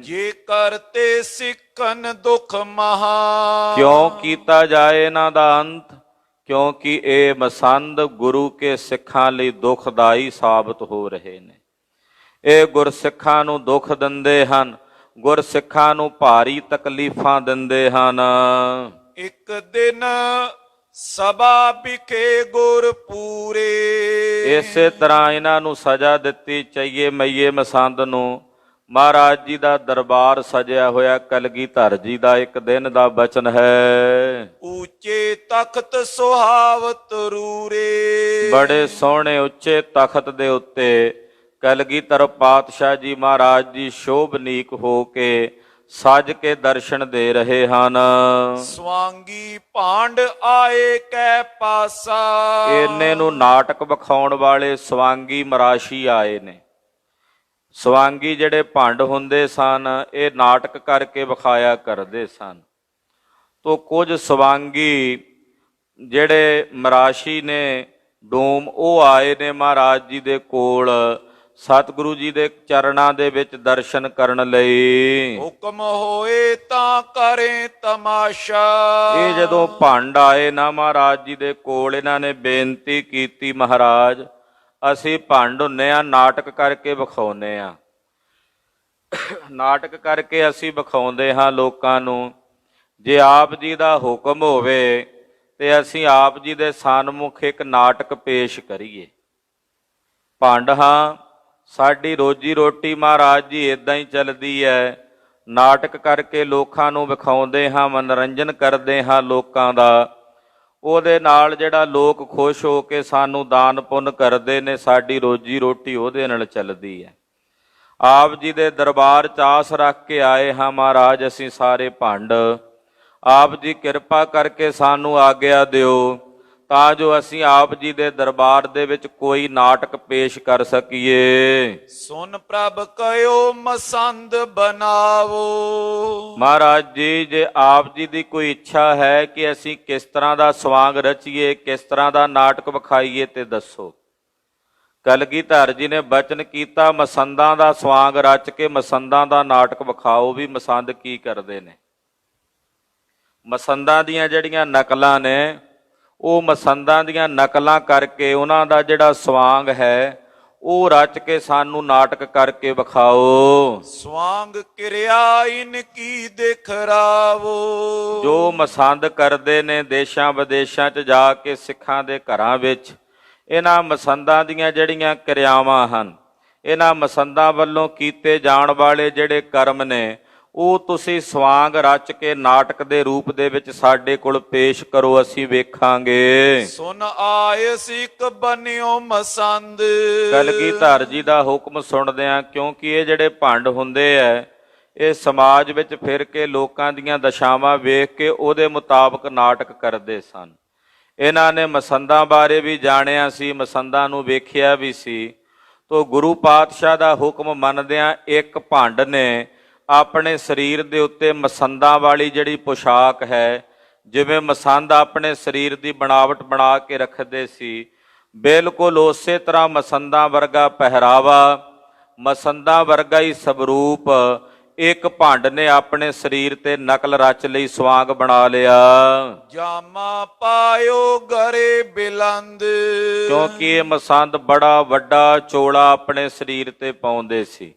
ਜੇ ਕਰਤੇ ਸਿੱਖਨ ਦੁਖ ਮਹਾ। ਕਿਉਂ ਕੀਤਾ ਜਾਏ ਇਹਨਾਂ ਦਾ ਅੰਤ? ਕਿਉਂਕਿ ਇਹ ਮਸੰਦ ਗੁਰੂ ਕੇ ਸਿੱਖਾਂ ਲਈ ਦੁਖਦਾਈ ਸਾਬਤ ਹੋ ਰਹੇ ਨੇ। ਇਹ ਗੁਰਸਿੱਖਾਂ ਨੂੰ ਦੁੱਖ ਦਿੰਦੇ ਹਨ, ਗੁਰਸਿੱਖਾਂ ਨੂੰ ਭਾਰੀ ਤਕਲੀਫਾਂ ਦਿੰਦੇ ਹਨ। ਇੱਕ ਦਿਨ ਸਭਾ ਵਿਖੇ ਗੁਰ ਪੂਰੇ। ਇਸੇ ਤਰ੍ਹਾਂ ਇਹਨਾਂ ਨੂੰ ਸਜ਼ਾ ਦਿੱਤੀ ਚਈਏ ਮਈਏ ਮਸੰਦ ਨੂੰ। ਮਹਾਰਾਜ ਜੀ ਦਾ ਦਰਬਾਰ ਸਜਿਆ ਹੋਇਆ ਕਲਗੀਧਰ ਜੀ ਦਾ ਇੱਕ ਦਿਨ ਦਾ ਬਚਨ ਹੈ। ਉੱਚੇ ਤਖਤ ਸੁਹਾਵਤ ਰੂਰੇ। ਬੜੇ ਸੋਹਣੇ ਉੱਚੇ ਤਖਤ ਦੇ ਉੱਤੇ ਕਲਗੀਧਰ ਪਾਤਸ਼ਾਹ ਜੀ ਮਹਾਰਾਜ ਜੀ ਸ਼ੋਭਨੀਕ ਹੋ ਕੇ ਸਜ ਕੇ ਦਰਸ਼ਨ ਦੇ ਰਹੇ ਹਨ। ਸਵਾਂਗੀ ਭਾਂਡ ਆਏ ਕੈ ਪਾਸਾ। ਇੰਨੇ ਨੂੰ ਨਾਟਕ ਵਿਖਾਉਣ ਵਾਲੇ ਸਵਾਂਗੀ ਮਰਾਸ਼ੀ ਆਏ ਨੇ। ਸਵਾਂਗੀ ਜਿਹੜੇ ਭੰਡ ਹੁੰਦੇ ਸਨ ਇਹ ਨਾਟਕ ਕਰਕੇ ਵਿਖਾਇਆ ਕਰਦੇ ਸਨ। ਤੋ ਕੁਝ ਸਵਾਂਗੀ ਜਿਹੜੇ ਮਰਾਸ਼ੀ ਨੇ ਡੋਮ ਉਹ ਆਏ ਨੇ ਮਹਾਰਾਜ ਜੀ ਦੇ ਕੋਲ ਸਤਿਗੁਰੂ ਜੀ ਦੇ ਚਰਨਾਂ ਦੇ ਵਿੱਚ ਦਰਸ਼ਨ ਕਰਨ ਲਈ। ਹੁਕਮ ਹੋਏ ਤਾਂ ਕਰੇ ਤਮਾਸ਼ਾ। ਇਹ ਜਦੋਂ ਭੰਡ ਆਏ ਨਾ ਮਹਾਰਾਜ ਜੀ ਦੇ ਕੋਲ, ਇਹਨਾਂ ਨੇ ਬੇਨਤੀ ਕੀਤੀ, ਮਹਾਰਾਜ ਅਸੀਂ ਭੰਡ ਹੁੰਨੇ ਆ, ਨਾਟਕ ਕਰਕੇ ਵਿਖਾਉਂਦੇ ਆ, ਨਾਟਕ ਕਰਕੇ ਅਸੀਂ ਵਿਖਾਉਂਦੇ ਹਾਂ ਲੋਕਾਂ ਨੂੰ। ਜੇ ਆਪ ਜੀ ਦਾ ਹੁਕਮ ਹੋਵੇ ਤੇ ਅਸੀਂ ਆਪ ਜੀ ਦੇ ਸਨਮੁਖ ਇੱਕ ਨਾਟਕ ਪੇਸ਼ ਕਰੀਏ। ਭੰਡ ਹਾਂ, ਸਾਡੀ ਰੋਜੀ ਰੋਟੀ ਮਹਾਰਾਜ ਜੀ ਇਦਾਂ ਹੀ ਚੱਲਦੀ ਹੈ, ਨਾਟਕ ਕਰਕੇ ਲੋਕਾਂ ਨੂੰ ਵਿਖਾਉਂਦੇ ਹਾਂ, ਮਨੋਰੰਜਨ ਕਰਦੇ ਹਾਂ ਲੋਕਾਂ ਦਾ। ਉਹਦੇ ਨਾਲ ਜਿਹੜਾ ਲੋਕ ਖੁਸ਼ ਹੋ ਕੇ ਸਾਨੂੰ ਦਾਨ ਪੁੰਨ ਕਰਦੇ ਨੇ, ਸਾਡੀ ਰੋਜੀ ਰੋਟੀ ਉਹਦੇ ਨਾਲ ਚੱਲਦੀ ਹੈ। ਆਪ ਜੀ ਦੇ ਦਰਬਾਰ 'ਚ ਆਸ ਰੱਖ ਕੇ ਆਏ ਹਾਂ ਮਹਾਰਾਜ ਅਸੀਂ ਸਾਰੇ ਭੰਡ। ਆਪ ਜੀ ਕਿਰਪਾ ਕਰਕੇ ਸਾਨੂੰ ਆਗਿਆ ਦਿਓ ਤਾਂ ਜੋ ਅਸੀਂ ਆਪ ਜੀ ਦੇ ਦਰਬਾਰ ਦੇ ਵਿੱਚ ਕੋਈ ਨਾਟਕ ਪੇਸ਼ ਕਰ ਸਕੀਏ। ਸੁਨ ਪ੍ਰਭ ਕਹਿਓ ਮਸੰਦ ਬਣਾਵੋ। ਮਹਾਰਾਜ ਜੀ ਜੇ ਆਪ ਜੀ ਦੀ ਕੋਈ ਇੱਛਾ ਹੈ ਕਿ ਅਸੀਂ ਕਿਸ ਤਰ੍ਹਾਂ ਦਾ ਸਵਾਂਗ ਰਚੀਏ, ਕਿਸ ਤਰ੍ਹਾਂ ਦਾ ਨਾਟਕ ਵਿਖਾਈਏ ਤੇ ਦੱਸੋ। ਕਲਗੀਧਰ ਜੀ ਨੇ ਬਚਨ ਕੀਤਾ ਮਸੰਦਾਂ ਦਾ ਸਵਾਂਗ ਰਚ ਕੇ ਮਸੰਦਾਂ ਦਾ ਨਾਟਕ ਵਿਖਾਓ। ਵੀ ਮਸੰਦ ਕੀ ਕਰਦੇ ਨੇ? ਮਸੰਦਾਂ ਦੀਆਂ ਜਿਹੜੀਆਂ ਨਕਲਾਂ ਨੇ ਉਹ ਮਸੰਦਾਂ ਦੀਆਂ ਨਕਲਾਂ ਕਰਕੇ ਉਹਨਾਂ ਦਾ ਜਿਹੜਾ ਸਵਾਂਗ ਹੈ ਉਹ ਰਚ ਕੇ ਸਾਨੂੰ ਨਾਟਕ ਕਰਕੇ ਵਿਖਾਓ। ਸਵਾਂਗ ਕਿਰਿਆ ਇਨ ਕੀ ਦਿਖਰਾਵੋ। ਜੋ ਮਸੰਦ ਕਰਦੇ ਨੇ ਦੇਸ਼ਾਂ ਵਿਦੇਸ਼ਾਂ 'ਚ ਜਾ ਕੇ ਸਿੱਖਾਂ ਦੇ ਘਰਾਂ ਵਿੱਚ, ਇਹਨਾਂ ਮਸੰਦਾਂ ਦੀਆਂ ਜਿਹੜੀਆਂ ਕਿਰਿਆਵਾਂ ਹਨ, ਇਹਨਾਂ ਮਸੰਦਾਂ ਵੱਲੋਂ ਕੀਤੇ ਜਾਣ ਵਾਲੇ ਜਿਹੜੇ ਕਰਮ ਨੇ ਉਹ ਤੁਸੀਂ ਸਵਾਂਗ ਰਚ ਕੇ ਨਾਟਕ ਦੇ ਰੂਪ ਦੇ ਵਿੱਚ ਸਾਡੇ ਕੋਲ ਪੇਸ਼ ਕਰੋ, ਅਸੀਂ ਵੇਖਾਂਗੇ। ਸੁਨ ਆਏ ਸਿੱਖ ਬਨਿਓ ਮਸੰਦ। ਕਲਗੀਧਰ ਜੀ ਦਾ ਹੁਕਮ ਸੁਣਦਿਆਂ, ਕਿਉਂਕਿ ਇਹ ਜਿਹੜੇ ਭੰਡ ਹੁੰਦੇ ਐ ਇਹ ਸਮਾਜ ਵਿੱਚ ਫਿਰ ਕੇ ਲੋਕਾਂ ਦੀਆਂ ਦਸ਼ਾਵਾਂ ਵੇਖ ਕੇ ਉਹਦੇ ਮੁਤਾਬਕ ਨਾਟਕ ਕਰਦੇ ਸਨ। ਇਹਨਾਂ ਨੇ ਮਸੰਦਾਂ ਬਾਰੇ ਵੀ ਜਾਣਿਆ ਸੀ, ਮਸੰਦਾਂ ਨੂੰ ਵੇਖਿਆ ਵੀ ਸੀ। ਤੋ ਗੁਰੂ ਪਾਤਸ਼ਾਹ ਦਾ ਹੁਕਮ ਮੰਨਦਿਆਂ ਇੱਕ ਭੰਡ ਨੇ ਆਪਣੇ ਸਰੀਰ ਦੇ ਉੱਤੇ ਮਸੰਦਾਂ ਵਾਲੀ ਜਿਹੜੀ ਪੁਸ਼ਾਕ ਹੈ, ਜਿਵੇਂ ਮਸੰਦ ਆਪਣੇ ਸਰੀਰ ਦੀ ਬਣਾਵਟ ਬਣਾ ਕੇ ਰੱਖਦੇ ਸੀ, ਬਿਲਕੁਲ ਉਸੇ ਤਰ੍ਹਾਂ ਮਸੰਦਾਂ ਵਰਗਾ ਪਹਿਰਾਵਾ, ਮਸੰਦਾਂ ਵਰਗਾ ਹੀ ਸਵਰੂਪ ਇੱਕ ਭੰਡ ਨੇ ਆਪਣੇ ਸਰੀਰ ਤੇ ਨਕਲ ਰਚ ਲਈ, ਸਵਾਂਗ ਬਣਾ ਲਿਆ। ਜਾਮਾ ਪਾਇਓ ਗਰੇ ਬਿਲੰਦ, ਕਿਉਂਕਿ ਇਹ ਮਸੰਦ ਬੜਾ ਵੱਡਾ ਚੋਲਾ ਆਪਣੇ ਸਰੀਰ ਤੇ ਪਾਉਂਦੇ ਸੀ।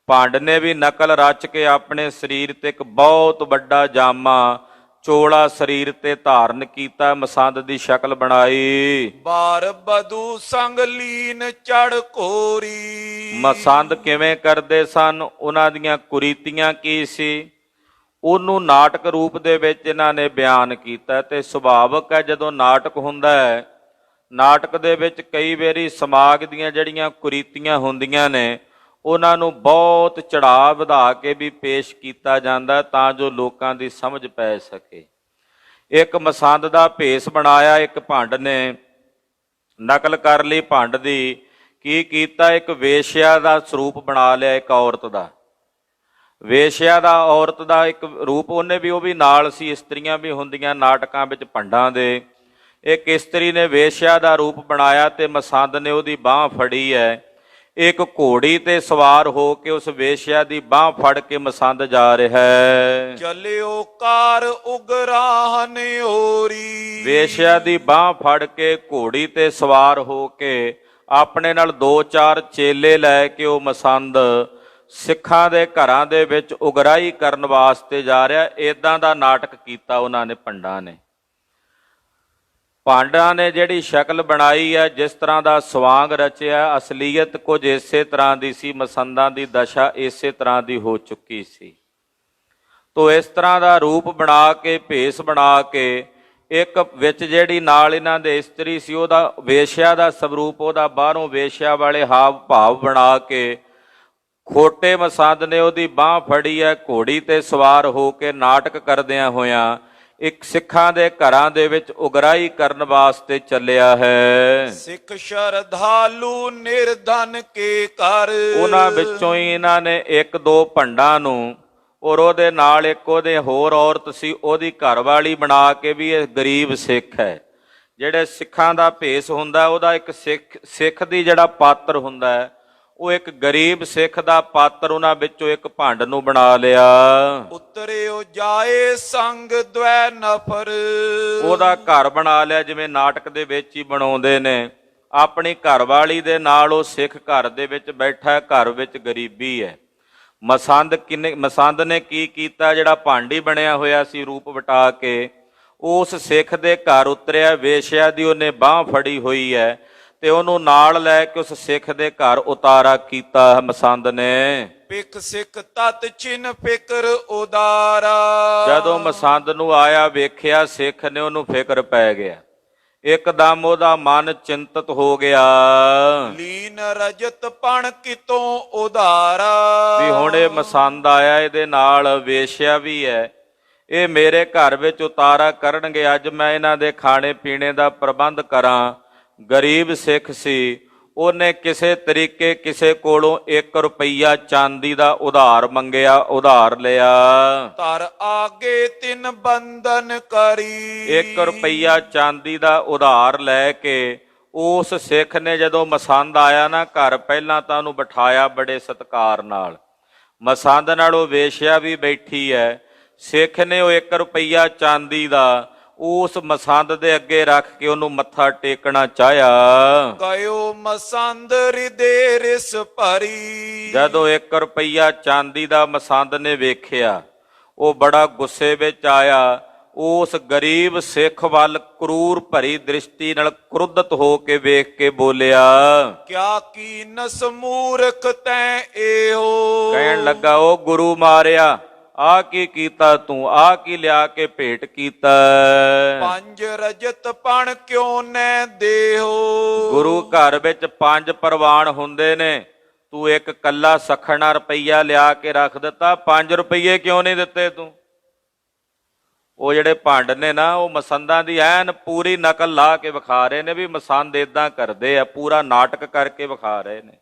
ਭੰਡ ਨੇ ਵੀ ਨਕਲ ਰਚ ਕੇ ਆਪਣੇ ਸਰੀਰ ਤੇ ਇੱਕ ਬਹੁਤ ਵੱਡਾ ਜਾਮਾ ਚੋਲਾ ਸਰੀਰ ਤੇ ਧਾਰਨ ਕੀਤਾ, ਮਸੰਦ ਦੀ ਸ਼ਕਲ ਬਣਾਈ। ਬਾਰ ਬਦੂ ਸੰਗ ਲੀਨ ਚੜ ਕੋਰੀ, ਮਸੰਦ ਕਿਵੇਂ ਕਰਦੇ ਸਨ, ਉਹਨਾਂ ਦੀਆਂ ਕੁਰੀਤੀਆਂ ਕੀ ਸੀ, ਉਹਨੂੰ ਨਾਟਕ ਰੂਪ ਦੇ ਵਿੱਚ ਇਹਨਾਂ ਨੇ ਬਿਆਨ ਕੀਤਾ। ਤੇ ਸੁਭਾਵਕ ਹੈ, ਜਦੋਂ ਨਾਟਕ ਹੁੰਦਾ ਹੈ, ਨਾਟਕ ਦੇ ਵਿੱਚ ਕਈ ਵਾਰੀ ਸਮਾਜ ਦੀਆਂ ਜਿਹੜੀਆਂ ਕੁਰੀਤੀਆਂ ਹੁੰਦੀਆਂ ਨੇ ਉਹਨਾਂ ਨੂੰ ਬਹੁਤ ਚੜ੍ਹਾ ਵਧਾ ਕੇ ਵੀ ਪੇਸ਼ ਕੀਤਾ ਜਾਂਦਾ ਤਾਂ ਜੋ ਲੋਕਾਂ ਦੀ ਸਮਝ ਪੈ ਸਕੇ। ਇੱਕ ਮਸੰਦ ਦਾ ਭੇਸ ਬਣਾਇਆ ਇੱਕ ਭੰਡ ਨੇ, ਨਕਲ ਕਰ ਲਈ ਭੰਡ ਦੀ। ਕੀ ਕੀਤਾ, ਇੱਕ ਵੇਸ਼ਿਆ ਦਾ ਸਰੂਪ ਬਣਾ ਲਿਆ, ਇੱਕ ਔਰਤ ਦਾ, ਵੇਸ਼ਿਆ ਦਾ ਔਰਤ ਦਾ ਇੱਕ ਰੂਪ ਉਹਨੇ ਵੀ, ਉਹ ਵੀ ਨਾਲ ਸੀ, ਇਸਤਰੀਆਂ ਵੀ ਹੁੰਦੀਆਂ ਨਾਟਕਾਂ ਵਿੱਚ ਭੰਡਾਂ ਦੇ। ਇੱਕ ਇਸਤਰੀ ਨੇ ਵੇਸ਼ਿਆ ਦਾ ਰੂਪ ਬਣਾਇਆ ਤੇ ਮਸੰਦ ਨੇ ਉਹਦੀ ਬਾਂਹ ਫੜੀ ਹੈ। ਇੱਕ ਘੋੜੀ ਤੇ ਸਵਾਰ ਹੋ ਕੇ ਉਸ ਵੇਸ਼ਿਆ ਦੀ ਬਾਂਹ ਫੜ ਕੇ ਮਸੰਦ ਜਾ ਰਿਹਾ ਹੈ। ਚਲਿਓ ਕਾਰ ਉਗਰਾਹਨ ਹੋਰੀ, ਵੇਸ਼ਿਆ ਦੀ ਬਾਂਹ ਫੜ ਕੇ ਘੋੜੀ ਤੇ ਸਵਾਰ ਹੋ ਕੇ ਆਪਣੇ ਨਾਲ 2-4 ਚੇਲੇ ਲੈ ਕੇ ਉਹ ਮਸੰਦ ਸਿੱਖਾਂ ਦੇ ਘਰਾਂ ਦੇ ਵਿੱਚ ਉਗਰਾਹੀ ਕਰਨ ਵਾਸਤੇ ਜਾ ਰਿਹਾ। ਇਦਾਂ ਦਾ ਨਾਟਕ ਕੀਤਾ ਉਹਨਾਂ ਨੇ, ਭੰਡਾਂ ਨੇ। ਭਾਂਡਾਂ ਨੇ ਜਿਹੜੀ ਸ਼ਕਲ ਬਣਾਈ ਹੈ, ਜਿਸ ਤਰ੍ਹਾਂ ਦਾ ਸਵਾਂਗ ਰਚਿਆ, ਅਸਲੀਅਤ ਕੁਝ ਇਸੇ ਤਰ੍ਹਾਂ ਦੀ ਸੀ, ਮਸੰਦਾਂ ਦੀ ਦਸ਼ਾ ਇਸੇ ਤਰ੍ਹਾਂ ਦੀ ਹੋ ਚੁੱਕੀ ਸੀ। ਤੋ ਇਸ ਤਰ੍ਹਾਂ ਦਾ ਰੂਪ ਬਣਾ ਕੇ, ਭੇਸ ਬਣਾ ਕੇ, ਇੱਕ ਵਿੱਚ ਜਿਹੜੀ ਨਾਲ ਇਹਨਾਂ ਦੇ ਇਸਤਰੀ ਸੀ ਉਹਦਾ ਵੇਸ਼ਿਆ ਦਾ ਸਵਰੂਪ, ਉਹਦਾ ਬਾਹਰੋਂ ਵੇਸ਼ਿਆ ਵਾਲੇ ਹਾਵ ਭਾਵ ਬਣਾ ਕੇ ਖੋਟੇ ਮਸੰਦ ਨੇ ਉਹਦੀ ਬਾਂਹ ਫੜੀ ਹੈ, ਘੋੜੀ ਤੇ ਸਵਾਰ ਹੋ ਕੇ ਨਾਟਕ ਕਰਦਿਆਂ ਹੋਇਆਂ ਇੱਕ ਸਿੱਖਾਂ ਦੇ ਘਰਾਂ ਦੇ ਵਿੱਚ ਉਗਰਾਹੀ ਕਰਨ ਵਾਸਤੇ ਚੱਲਿਆ ਹੈ। ਸਿੱਖ ਸ਼ਰਧਾਲੂ ਨਿਰਧਨ ਕੇ ਕਰ, ਉਹਨਾਂ ਵਿੱਚੋਂ ਹੀ ਇਹਨਾਂ ਨੇ 1-2 ਭੰਡਾਂ ਨੂੰ ਔਰ ਉਹਦੇ ਨਾਲ ਇੱਕ ਉਹਦੇ ਹੋਰ ਔਰਤ ਸੀ, ਉਹਦੀ ਘਰਵਾਲੀ ਬਣਾ ਕੇ ਵੀ ਇਹ ਗਰੀਬ ਸਿੱਖ ਹੈ। ਜਿਹੜੇ ਸਿੱਖਾਂ ਦਾ ਭੇਸ ਹੁੰਦਾ ਉਹਦਾ ਇੱਕ ਸਿੱਖ ਦੀ ਜਿਹੜਾ ਪਾਤਰ ਹੁੰਦਾ ਹੈ, ਉਹ ਇੱਕ ਗਰੀਬ ਸਿੱਖ ਦਾ ਪਾਤਰ ਉਹਨਾਂ ਵਿੱਚੋਂ ਇੱਕ ਭੰਡ ਨੂੰ ਬਣਾ ਲਿਆ। ਉਤਰਿਓ ਜਾਏ ਸੰਗ ਦਵੈ ਨਫਰ, ਉਹਦਾ ਘਰ ਬਣਾ ਲਿਆ, ਜਿਵੇਂ ਨਾਟਕ ਦੇ ਵਿੱਚ ਹੀ ਬਣਾਉਂਦੇ ਨੇ। ਆਪਣੀ ਘਰਵਾਲੀ ਦੇ ਨਾਲ ਉਹ ਸਿੱਖ ਘਰ ਦੇ ਵਿੱਚ ਬੈਠਾ, ਘਰ ਵਿੱਚ ਗਰੀਬੀ ਹੈ। ਮਸੰਦ ਨੇ ਕੀ ਕੀਤਾ, ਜਿਹੜਾ ਭਾਂਡੀ ਬਣਿਆ ਹੋਇਆ ਸੀ ਰੂਪ ਵਟਾ ਕੇ, ਉਸ ਸਿੱਖ ਦੇ ਘਰ ਉਤਰਿਆ। ਵੇਸ਼ਿਆ ਦੀ ਉਹਨੇ ਬਾਂਹ ਫੜੀ ਹੋਈ ਹੈ ਤੇ ਉਹਨੂੰ ਨਾਲ ਲੈ ਕੇ ਉਸ ਸਿੱਖ ਦੇ ਘਰ ਉਤਾਰਾ ਕੀਤਾ ਮਸੰਦ ਨੇ। ਪਿਕ ਸਿੱਖ ਤਤ ਚਿਨ ਫਿਕਰ ਉਦਾਰਾ, ਜਦੋਂ ਮਸੰਦ ਨੂੰ ਆਇਆ ਵੇਖਿਆ ਸਿੱਖ ਨੇ, ਉਹਨੂੰ ਫਿਕਰ ਪੈ ਗਿਆ, ਇੱਕਦਮ ਉਹਦਾ ਮਨ ਚਿੰਤਤ ਹੋ ਗਿਆ। ਲੀਨ ਰਜਤ ਪਣ ਕਿਤੋਂ ਉਧਾਰਾ, ਵੀ ਹੁਣ ਇਹ ਮਸੰਦ ਆਇਆ, ਇਹਦੇ ਨਾਲ ਵੇਸ਼ਿਆ ਵੀ ਹੈ, ਇਹ ਮੇਰੇ ਘਰ ਵਿੱਚ ਉਤਾਰਾ ਕਰਨਗੇ, ਅੱਜ ਮੈਂ ਇਹਨਾਂ ਦੇ ਖਾਣੇ ਪੀਣੇ ਦਾ ਪ੍ਰਬੰਧ ਕਰਾਂ। ਗਰੀਬ ਸਿੱਖ ਸੀ, ਉਹਨੇ ਕਿਸੇ ਤਰੀਕੇ ਕਿਸੇ ਕੋਲੋਂ 1 ਰੁਪਈਆ ਚਾਂਦੀ ਦਾ ਉਧਾਰ ਮੰਗਿਆ, ਉਧਾਰ ਲਿਆ। ਧਰ ਆਗੇ 3 ਬੰਧਨ ਕਰੀ, 1 ਰੁਪਈਆ ਚਾਂਦੀ ਦਾ ਉਧਾਰ ਲੈ ਕੇ ਉਸ ਸਿੱਖ ਨੇ ਜਦੋਂ ਮਸੰਦ ਆਇਆ ਨਾ ਘਰ, ਪਹਿਲਾਂ ਤਾਂ ਉਹਨੂੰ ਬਿਠਾਇਆ ਬੜੇ ਸਤਿਕਾਰ ਨਾਲ। ਮਸੰਦ ਨਾਲ ਉਹ ਵੇਸ਼ਿਆ ਵੀ ਬੈਠੀ ਹੈ। ਸਿੱਖ ਨੇ ਉਹ 1 ਰੁਪਈਆ ਚਾਂਦੀ ਦਾ ਉਸ ਮਸੰਦ ਦੇ ਅੱਗੇ ਰੱਖ ਕੇ ਉਹਨੂੰ ਮੱਥਾ ਟੇਕਣਾ ਚਾਹਿਆ। ਗਇਓ ਮਸੰਦ ਹਿਰਦੇ ਰਿਸ ਭਰੀ, ਜਦੋਂ 1 ਰੁਪਈਆ ਚਾਂਦੀ ਦਾ ਮਸੰਦ ਨੇ ਵੇਖਿਆ, ਉਹ ਬੜਾ ਗੁੱਸੇ ਵਿੱਚ ਆਇਆ। ਉਸ ਗਰੀਬ ਸਿੱਖ ਵੱਲ ਕਰੂਰ ਭਰੀ ਦ੍ਰਿਸ਼ਟੀ ਨਾਲ ਕ੍ਰੋਧਿਤ ਹੋ ਕੇ ਵੇਖ ਕੇ ਬੋਲਿਆ, ਕਿਆ ਕੀਨਸ ਮੂਰਖ ਤੈਂ ਇਹੋ। ਕਹਿਣ ਲੱਗਾ, ਉਹ ਗੁਰੂ ਮਾਰਿਆ, ਆ ਕੀ ਕੀਤਾ ਤੂੰ, ਆ ਕੀ ਲਿਆ ਕੇ ਭੇਟ ਕੀਤਾ। 5 ਰਜਤ ਪਣ ਕਿਉਂ ਨੈ ਦੇਹੋ, ਗੁਰੂ ਘਰ ਵਿੱਚ 5 ਪ੍ਰਵਾਨ ਹੁੰਦੇ ਨੇ, ਤੂੰ ਇੱਕ ਕੱਲਾ ਸਖਣਾ ਰੁਪਈਆ ਲਿਆ ਕੇ ਰੱਖ ਦਿੱਤਾ, 5 ਰੁਪਈਏ ਕਿਉਂ ਨਹੀਂ ਦਿੱਤੇ ਤੂੰ? ਉਹ ਜਿਹੜੇ ਭੰਡ ਨੇ ਨਾ, ਉਹ ਮਸੰਦਾਂ ਦੀ ਐਨ ਪੂਰੀ ਨਕਲ ਲਾ ਕੇ ਵਿਖਾ ਰਹੇ ਨੇ ਵੀ ਮਸੰਦ ਇਦਾਂ ਕਰਦੇ ਆ, ਪੂਰਾ ਨਾਟਕ ਕਰਕੇ ਵਿਖਾ ਰਹੇ ਨੇ।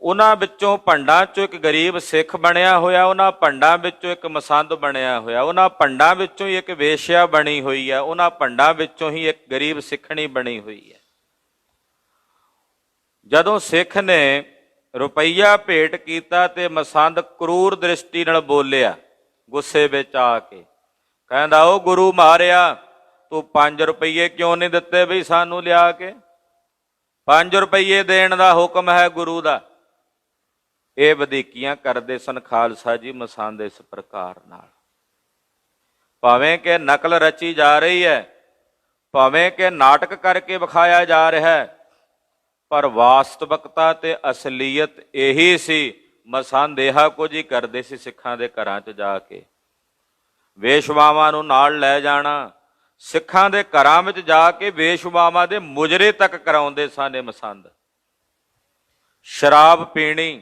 ਉਹਨਾਂ ਵਿੱਚੋਂ ਭੰਡਾਂ ਚੋਂ ਇੱਕ ਗਰੀਬ ਸਿੱਖ ਬਣਿਆ ਹੋਇਆ, ਉਹਨਾਂ ਭੰਡਾਂ ਵਿੱਚੋਂ ਇੱਕ ਮਸੰਦ ਬਣਿਆ ਹੋਇਆ, ਉਹਨਾਂ ਭੰਡਾਂ ਵਿੱਚੋਂ ਹੀ ਇੱਕ ਵੇਸ਼ਿਆ ਬਣੀ ਹੋਈ ਹੈ, ਉਹਨਾਂ ਭੰਡਾਂ ਵਿੱਚੋਂ ਹੀ ਇੱਕ ਗਰੀਬ ਸਿੱਖਣੀ ਬਣੀ ਹੋਈ ਹੈ। ਜਦੋਂ ਸਿੱਖ ਨੇ ਰੁਪਈਆ ਭੇਟ ਕੀਤਾ ਤੇ ਮਸੰਦ ਕਰੂਰ ਦ੍ਰਿਸ਼ਟੀ ਨਾਲ ਬੋਲਿਆ, ਗੁੱਸੇ ਵਿੱਚ ਆ ਕੇ ਕਹਿੰਦਾ, ਉਹ ਗੁਰੂ ਮਾਰਿਆ, ਤੂੰ 5 ਰੁਪਈਏ ਕਿਉਂ ਨਹੀਂ ਦਿੱਤੇ ਬਈ ਸਾਨੂੰ ਲਿਆ ਕੇ? 5 ਰੁਪਈਏ ਦੇਣ ਦਾ ਹੁਕਮ ਹੈ ਗੁਰੂ ਦਾ। ਇਹ ਵਧੀਕੀਆਂ ਕਰਦੇ ਸਨ ਖਾਲਸਾ ਜੀ ਮਸੰਦ ਇਸ ਪ੍ਰਕਾਰ ਨਾਲ। ਭਾਵੇਂ ਕਿ ਨਕਲ ਰਚੀ ਜਾ ਰਹੀ ਹੈ, ਭਾਵੇਂ ਕਿ ਨਾਟਕ ਕਰਕੇ ਵਿਖਾਇਆ ਜਾ ਰਿਹਾ ਹੈ, ਪਰ ਵਾਸਤਵਿਕਤਾ ਤੇ ਅਸਲੀਅਤ ਇਹੀ ਸੀ। ਮਸੰਦ ਇਹੋ ਕੁਝ ਹੀ ਕਰਦੇ ਸੀ ਸਿੱਖਾਂ ਦੇ ਘਰਾਂ 'ਚ ਜਾ ਕੇ, ਵੇਸ਼ਵਾਵਾਂ ਨੂੰ ਨਾਲ ਲੈ ਜਾਣਾ, ਸਿੱਖਾਂ ਦੇ ਘਰਾਂ ਵਿੱਚ ਜਾ ਕੇ ਵੇਸ਼ਵਾਵਾਂ ਦੇ ਮੁਜਰੇ ਤੱਕ ਕਰਾਉਂਦੇ ਸਨ ਇਹ ਮਸੰਦ। ਸ਼ਰਾਬ ਪੀਣੀ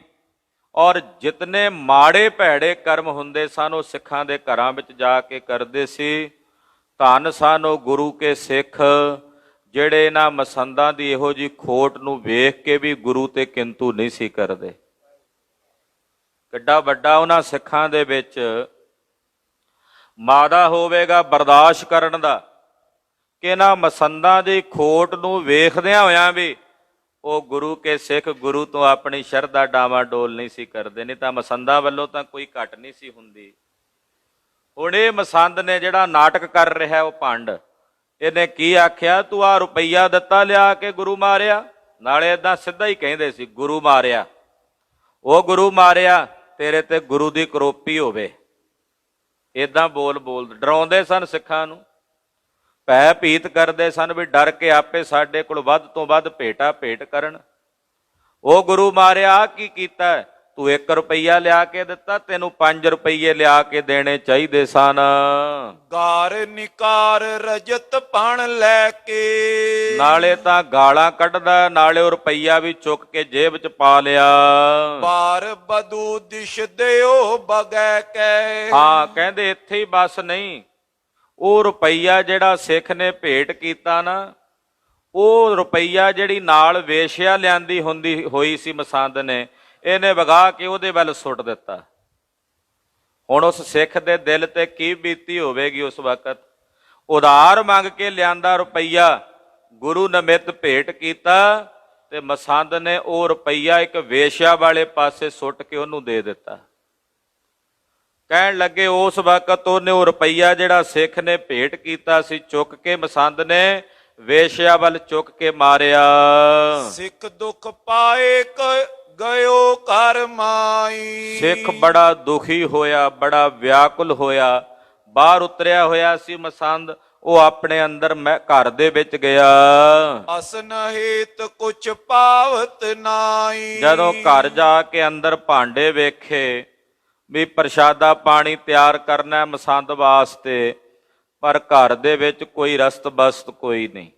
ਔਰ ਜਿਤਨੇ ਮਾੜੇ ਭੈੜੇ ਕਰਮ ਹੁੰਦੇ ਸਨ ਉਹ ਸਿੱਖਾਂ ਦੇ ਘਰਾਂ ਵਿੱਚ ਜਾ ਕੇ ਕਰਦੇ ਸੀ। ਧੰਨ ਸਨ ਉਹ ਗੁਰੂ ਕੇ ਸਿੱਖ ਜਿਹੜੇ ਇਹਨਾਂ ਮਸੰਦਾਂ ਦੀ ਇਹੋ ਜਿਹੀ ਖੋਟ ਨੂੰ ਵੇਖ ਕੇ ਵੀ ਗੁਰੂ ਤੇ ਕਿੰਤੂ ਨਹੀਂ ਸੀ ਕਰਦੇ। ਕਿੱਡਾ ਵੱਡਾ ਉਹਨਾਂ ਸਿੱਖਾਂ ਦੇ ਵਿੱਚ ਮਾਦਾ ਹੋਵੇਗਾ ਬਰਦਾਸ਼ਤ ਕਰਨ ਦਾ ਕਿ ਇਹਨਾਂ ਮਸੰਦਾਂ ਦੀ ਖੋਟ ਨੂੰ ਵੇਖਦਿਆਂ ਹੋਇਆਂ ਵੀ ਉਹ ਗੁਰੂ ਕੇ ਸਿੱਖ ਗੁਰੂ ਤੋਂ ਆਪਣੀ ਸ਼ਰਧਾ ਡਾਵਾਡੋਲ ਨਹੀਂ ਸੀ ਕਰਦੇ, ਨਹੀਂ ਤਾਂ ਮਸੰਦਾਂ ਵੱਲੋਂ ਤਾਂ ਕੋਈ ਘਟ ਨਹੀਂ ਸੀ ਹੁੰਦੀ। ਹੁਣ ਇਹ ਮਸੰਦ ਨੇ ਜਿਹੜਾ ਨਾਟਕ ਕਰ ਰਿਹਾ ਉਹ ਭੰਡ, ਇਹਨੇ ਕੀ ਆਖਿਆ, ਤੂੰ ਆਹ ਰੁਪਈਆ ਦਿੱਤਾ ਲਿਆ ਕੇ ਗੁਰੂ ਮਾਰਿਆ। ਨਾਲੇ ਏਦਾਂ ਸਿੱਧਾ ਹੀ ਕਹਿੰਦੇ ਸੀ, ਗੁਰੂ ਮਾਰਿਆ, ਉਹ ਗੁਰੂ ਮਾਰਿਆ, ਤੇਰੇ ਤੇ ਗੁਰੂ ਦੀ ਕਰੋਪੀ ਹੋਵੇ। ਏਦਾਂ ਬੋਲ ਡਰਾਉਂਦੇ ਸਨ ਸਿੱਖਾਂ ਨੂੰ, ਭੈ ਭੀਤ ਕਰਦੇ ਸਨ ਵੀ ਡਰ ਕੇ ਆਪੇ ਸਾਡੇ ਕੋਲ ਵੱਧ ਤੋਂ ਵੱਧ ਭੇਟਾ ਭੇਟ ਕਰਨ। ਉਹ ਗੁਰੂ ਮਾਰਿਆ ਕੀ ਕੀਤਾ, ਤੂੰ 1 ਰੁਪਈਆ ਲਿਆ ਕੇ ਦਿੱਤਾ, ਤੈਨੂੰ 5 ਰੁਪਈਏ ਲਿਆ ਕੇ ਦੇਣੇ ਚਾਹੀਦੇ ਸਨ। ਗਾਰ ਨਿਕਾਰ ਰਜਤ ਪਣ ਲੈ ਕੇ, ਨਾਲੇ ਤਾਂ ਗਾਲਾਂ ਕੱਢਦਾ, ਨਾਲੇ ਉਹ ਰੁਪਈਆ ਵੀ ਚੁੱਕ ਕੇ ਜੇਬ 'ਚ ਪਾ ਲਿਆ। ਬਾਰ ਬਦੂ ਦਿਸ਼ ਦਿਓ ਬਗੈ ਕੈ, ਹਾਂ ਕਹਿੰਦੇ ਇੱਥੇ ਹੀ ਬਸ ਨਹੀਂ, ਉਹ ਰੁਪਈਆ ਜਿਹੜਾ ਸਿੱਖ ਨੇ ਭੇਟ ਕੀਤਾ ਨਾ, ਉਹ ਰੁਪਈਆ ਜਿਹੜੀ ਨਾਲ ਵੇਸ਼ਿਆ ਲਿਆਂਦੀ ਹੋਈ ਸੀ ਮਸੰਦ ਨੇ, ਇਹਨੇ ਵਗਾ ਕੇ ਉਹਦੇ ਵੱਲ ਸੁੱਟ ਦਿੱਤਾ। ਹੁਣ ਉਸ ਸਿੱਖ ਦੇ ਦਿਲ ਤੇ ਕੀ ਬੀਤੀ ਹੋਵੇਗੀ ਉਸ ਵਕਤ। ਉਧਾਰ ਮੰਗ ਕੇ ਲਿਆਂਦਾ ਰੁਪਈਆ ਗੁਰੂ ਨਮਿੱਤ ਭੇਟ ਕੀਤਾ ਤੇ ਮਸੰਦ ਨੇ ਉਹ ਰੁਪਈਆ ਇੱਕ ਵੇਸ਼ਿਆ ਵਾਲੇ ਪਾਸੇ ਸੁੱਟ ਕੇ ਉਹਨੂੰ ਦੇ ਦਿੱਤਾ। ਕਹਿਣ ਲੱਗੇ ਉਸ ਵਕਤ ਉਹਨੇ ਉਹ ਰੁਪਈਆ ਜਿਹੜਾ ਸਿੱਖ ਨੇ ਭੇਟ ਕੀਤਾ ਸੀ ਚੁੱਕ ਕੇ ਮਸੰਦ ਨੇ ਵੇਸ਼ਿਆ ਵੱਲ ਚੁੱਕ ਕੇ ਮਾਰਿਆ। ਸਿੱਖ ਦੁੱਖ ਪਾਏ ਗਇਓ ਘਰ ਮਾਈ, ਸਿੱਖ ਬੜਾ ਦੁਖੀ ਹੋਇਆ, ਬੜਾ ਵਿਆਕੁਲ ਹੋਇਆ। ਬਾਹਰ ਉਤਰਿਆ ਹੋਇਆ ਸੀ ਮਸੰਦ, ਉਹ ਆਪਣੇ ਅੰਦਰ ਘਰ ਦੇ ਵਿੱਚ ਗਿਆ। ਅਸਨ ਹੇਤ ਕੁਛ ਪਾਵਤ ਨਾਈ, ਜਦੋਂ ਘਰ ਜਾ ਕੇ ਅੰਦਰ ਭਾਂਡੇ ਵੇਖੇ ਵੀ ਪ੍ਰਸ਼ਾਦਾ ਪਾਣੀ ਤਿਆਰ ਕਰਨਾ ਮਸੰਦ ਵਾਸਤੇ, ਪਰ ਘਰ ਦੇ ਵਿੱਚ ਕੋਈ ਰਸਤ ਬਸਤ ਕੋਈ ਨਹੀਂ।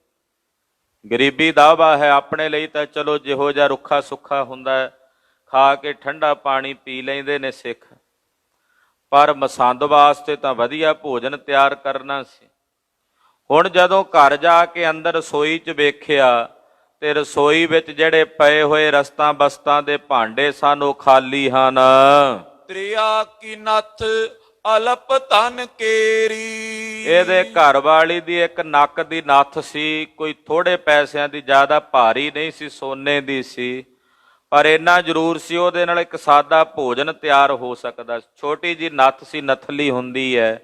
ਗਰੀਬੀ ਦਾਵਾ ਹੈ, ਆਪਣੇ ਲਈ ਤਾਂ ਚਲੋ ਜਿਹੋ ਜਿਹਾ ਰੁੱਖਾ ਸੁੱਖਾ ਹੁੰਦਾ ਹੈ ਖਾ ਕੇ ਠੰਡਾ ਪਾਣੀ ਪੀ ਲੈਂਦੇ ਨੇ ਸਿੱਖ, ਪਰ ਮਸੰਦ ਵਾਸਤੇ ਤਾਂ ਵਧੀਆ ਭੋਜਨ ਤਿਆਰ ਕਰਨਾ ਸੀ। ਹੁਣ ਜਦੋਂ ਘਰ ਜਾ ਕੇ ਅੰਦਰ ਰਸੋਈ 'ਚ ਵੇਖਿਆ ਤੇ ਰਸੋਈ ਵਿੱਚ ਜਿਹੜੇ ਪਏ ਹੋਏ ਰਸਤਾਂ ਬਸਤਾਂ ਦੇ ਭਾਂਡੇ ਸਨ ਉਹ ਖਾਲੀ ਹਨ। ਤ੍ਰਿਆ ਕੀ ਨਥ ਅਲਪ ਤਨ ਕੇਰੀ, ਇਹਦੇ ਘਰ ਵਾਲੀ ਦੀ ਇੱਕ ਨੱਕ ਦੀ ਨੱਥ ਸੀ, ਕੋਈ ਥੋੜੇ ਪੈਸਿਆਂ ਦੀ, ਜ਼ਿਆਦਾ ਭਾਰੀ ਨਹੀਂ ਸੀ, ਸੋਨੇ ਦੀ ਸੀ, ਪਰ ਇੰਨਾ ਜ਼ਰੂਰ ਸੀ ਉਹਦੇ ਨਾਲ ਇੱਕ ਸਾਦਾ ਭੋਜਨ ਤਿਆਰ ਹੋ ਸਕਦਾ। ਛੋਟੀ ਜੀ ਨੱਥ ਸੀ, ਨਥਲੀ ਹੁੰਦੀ ਹੈ,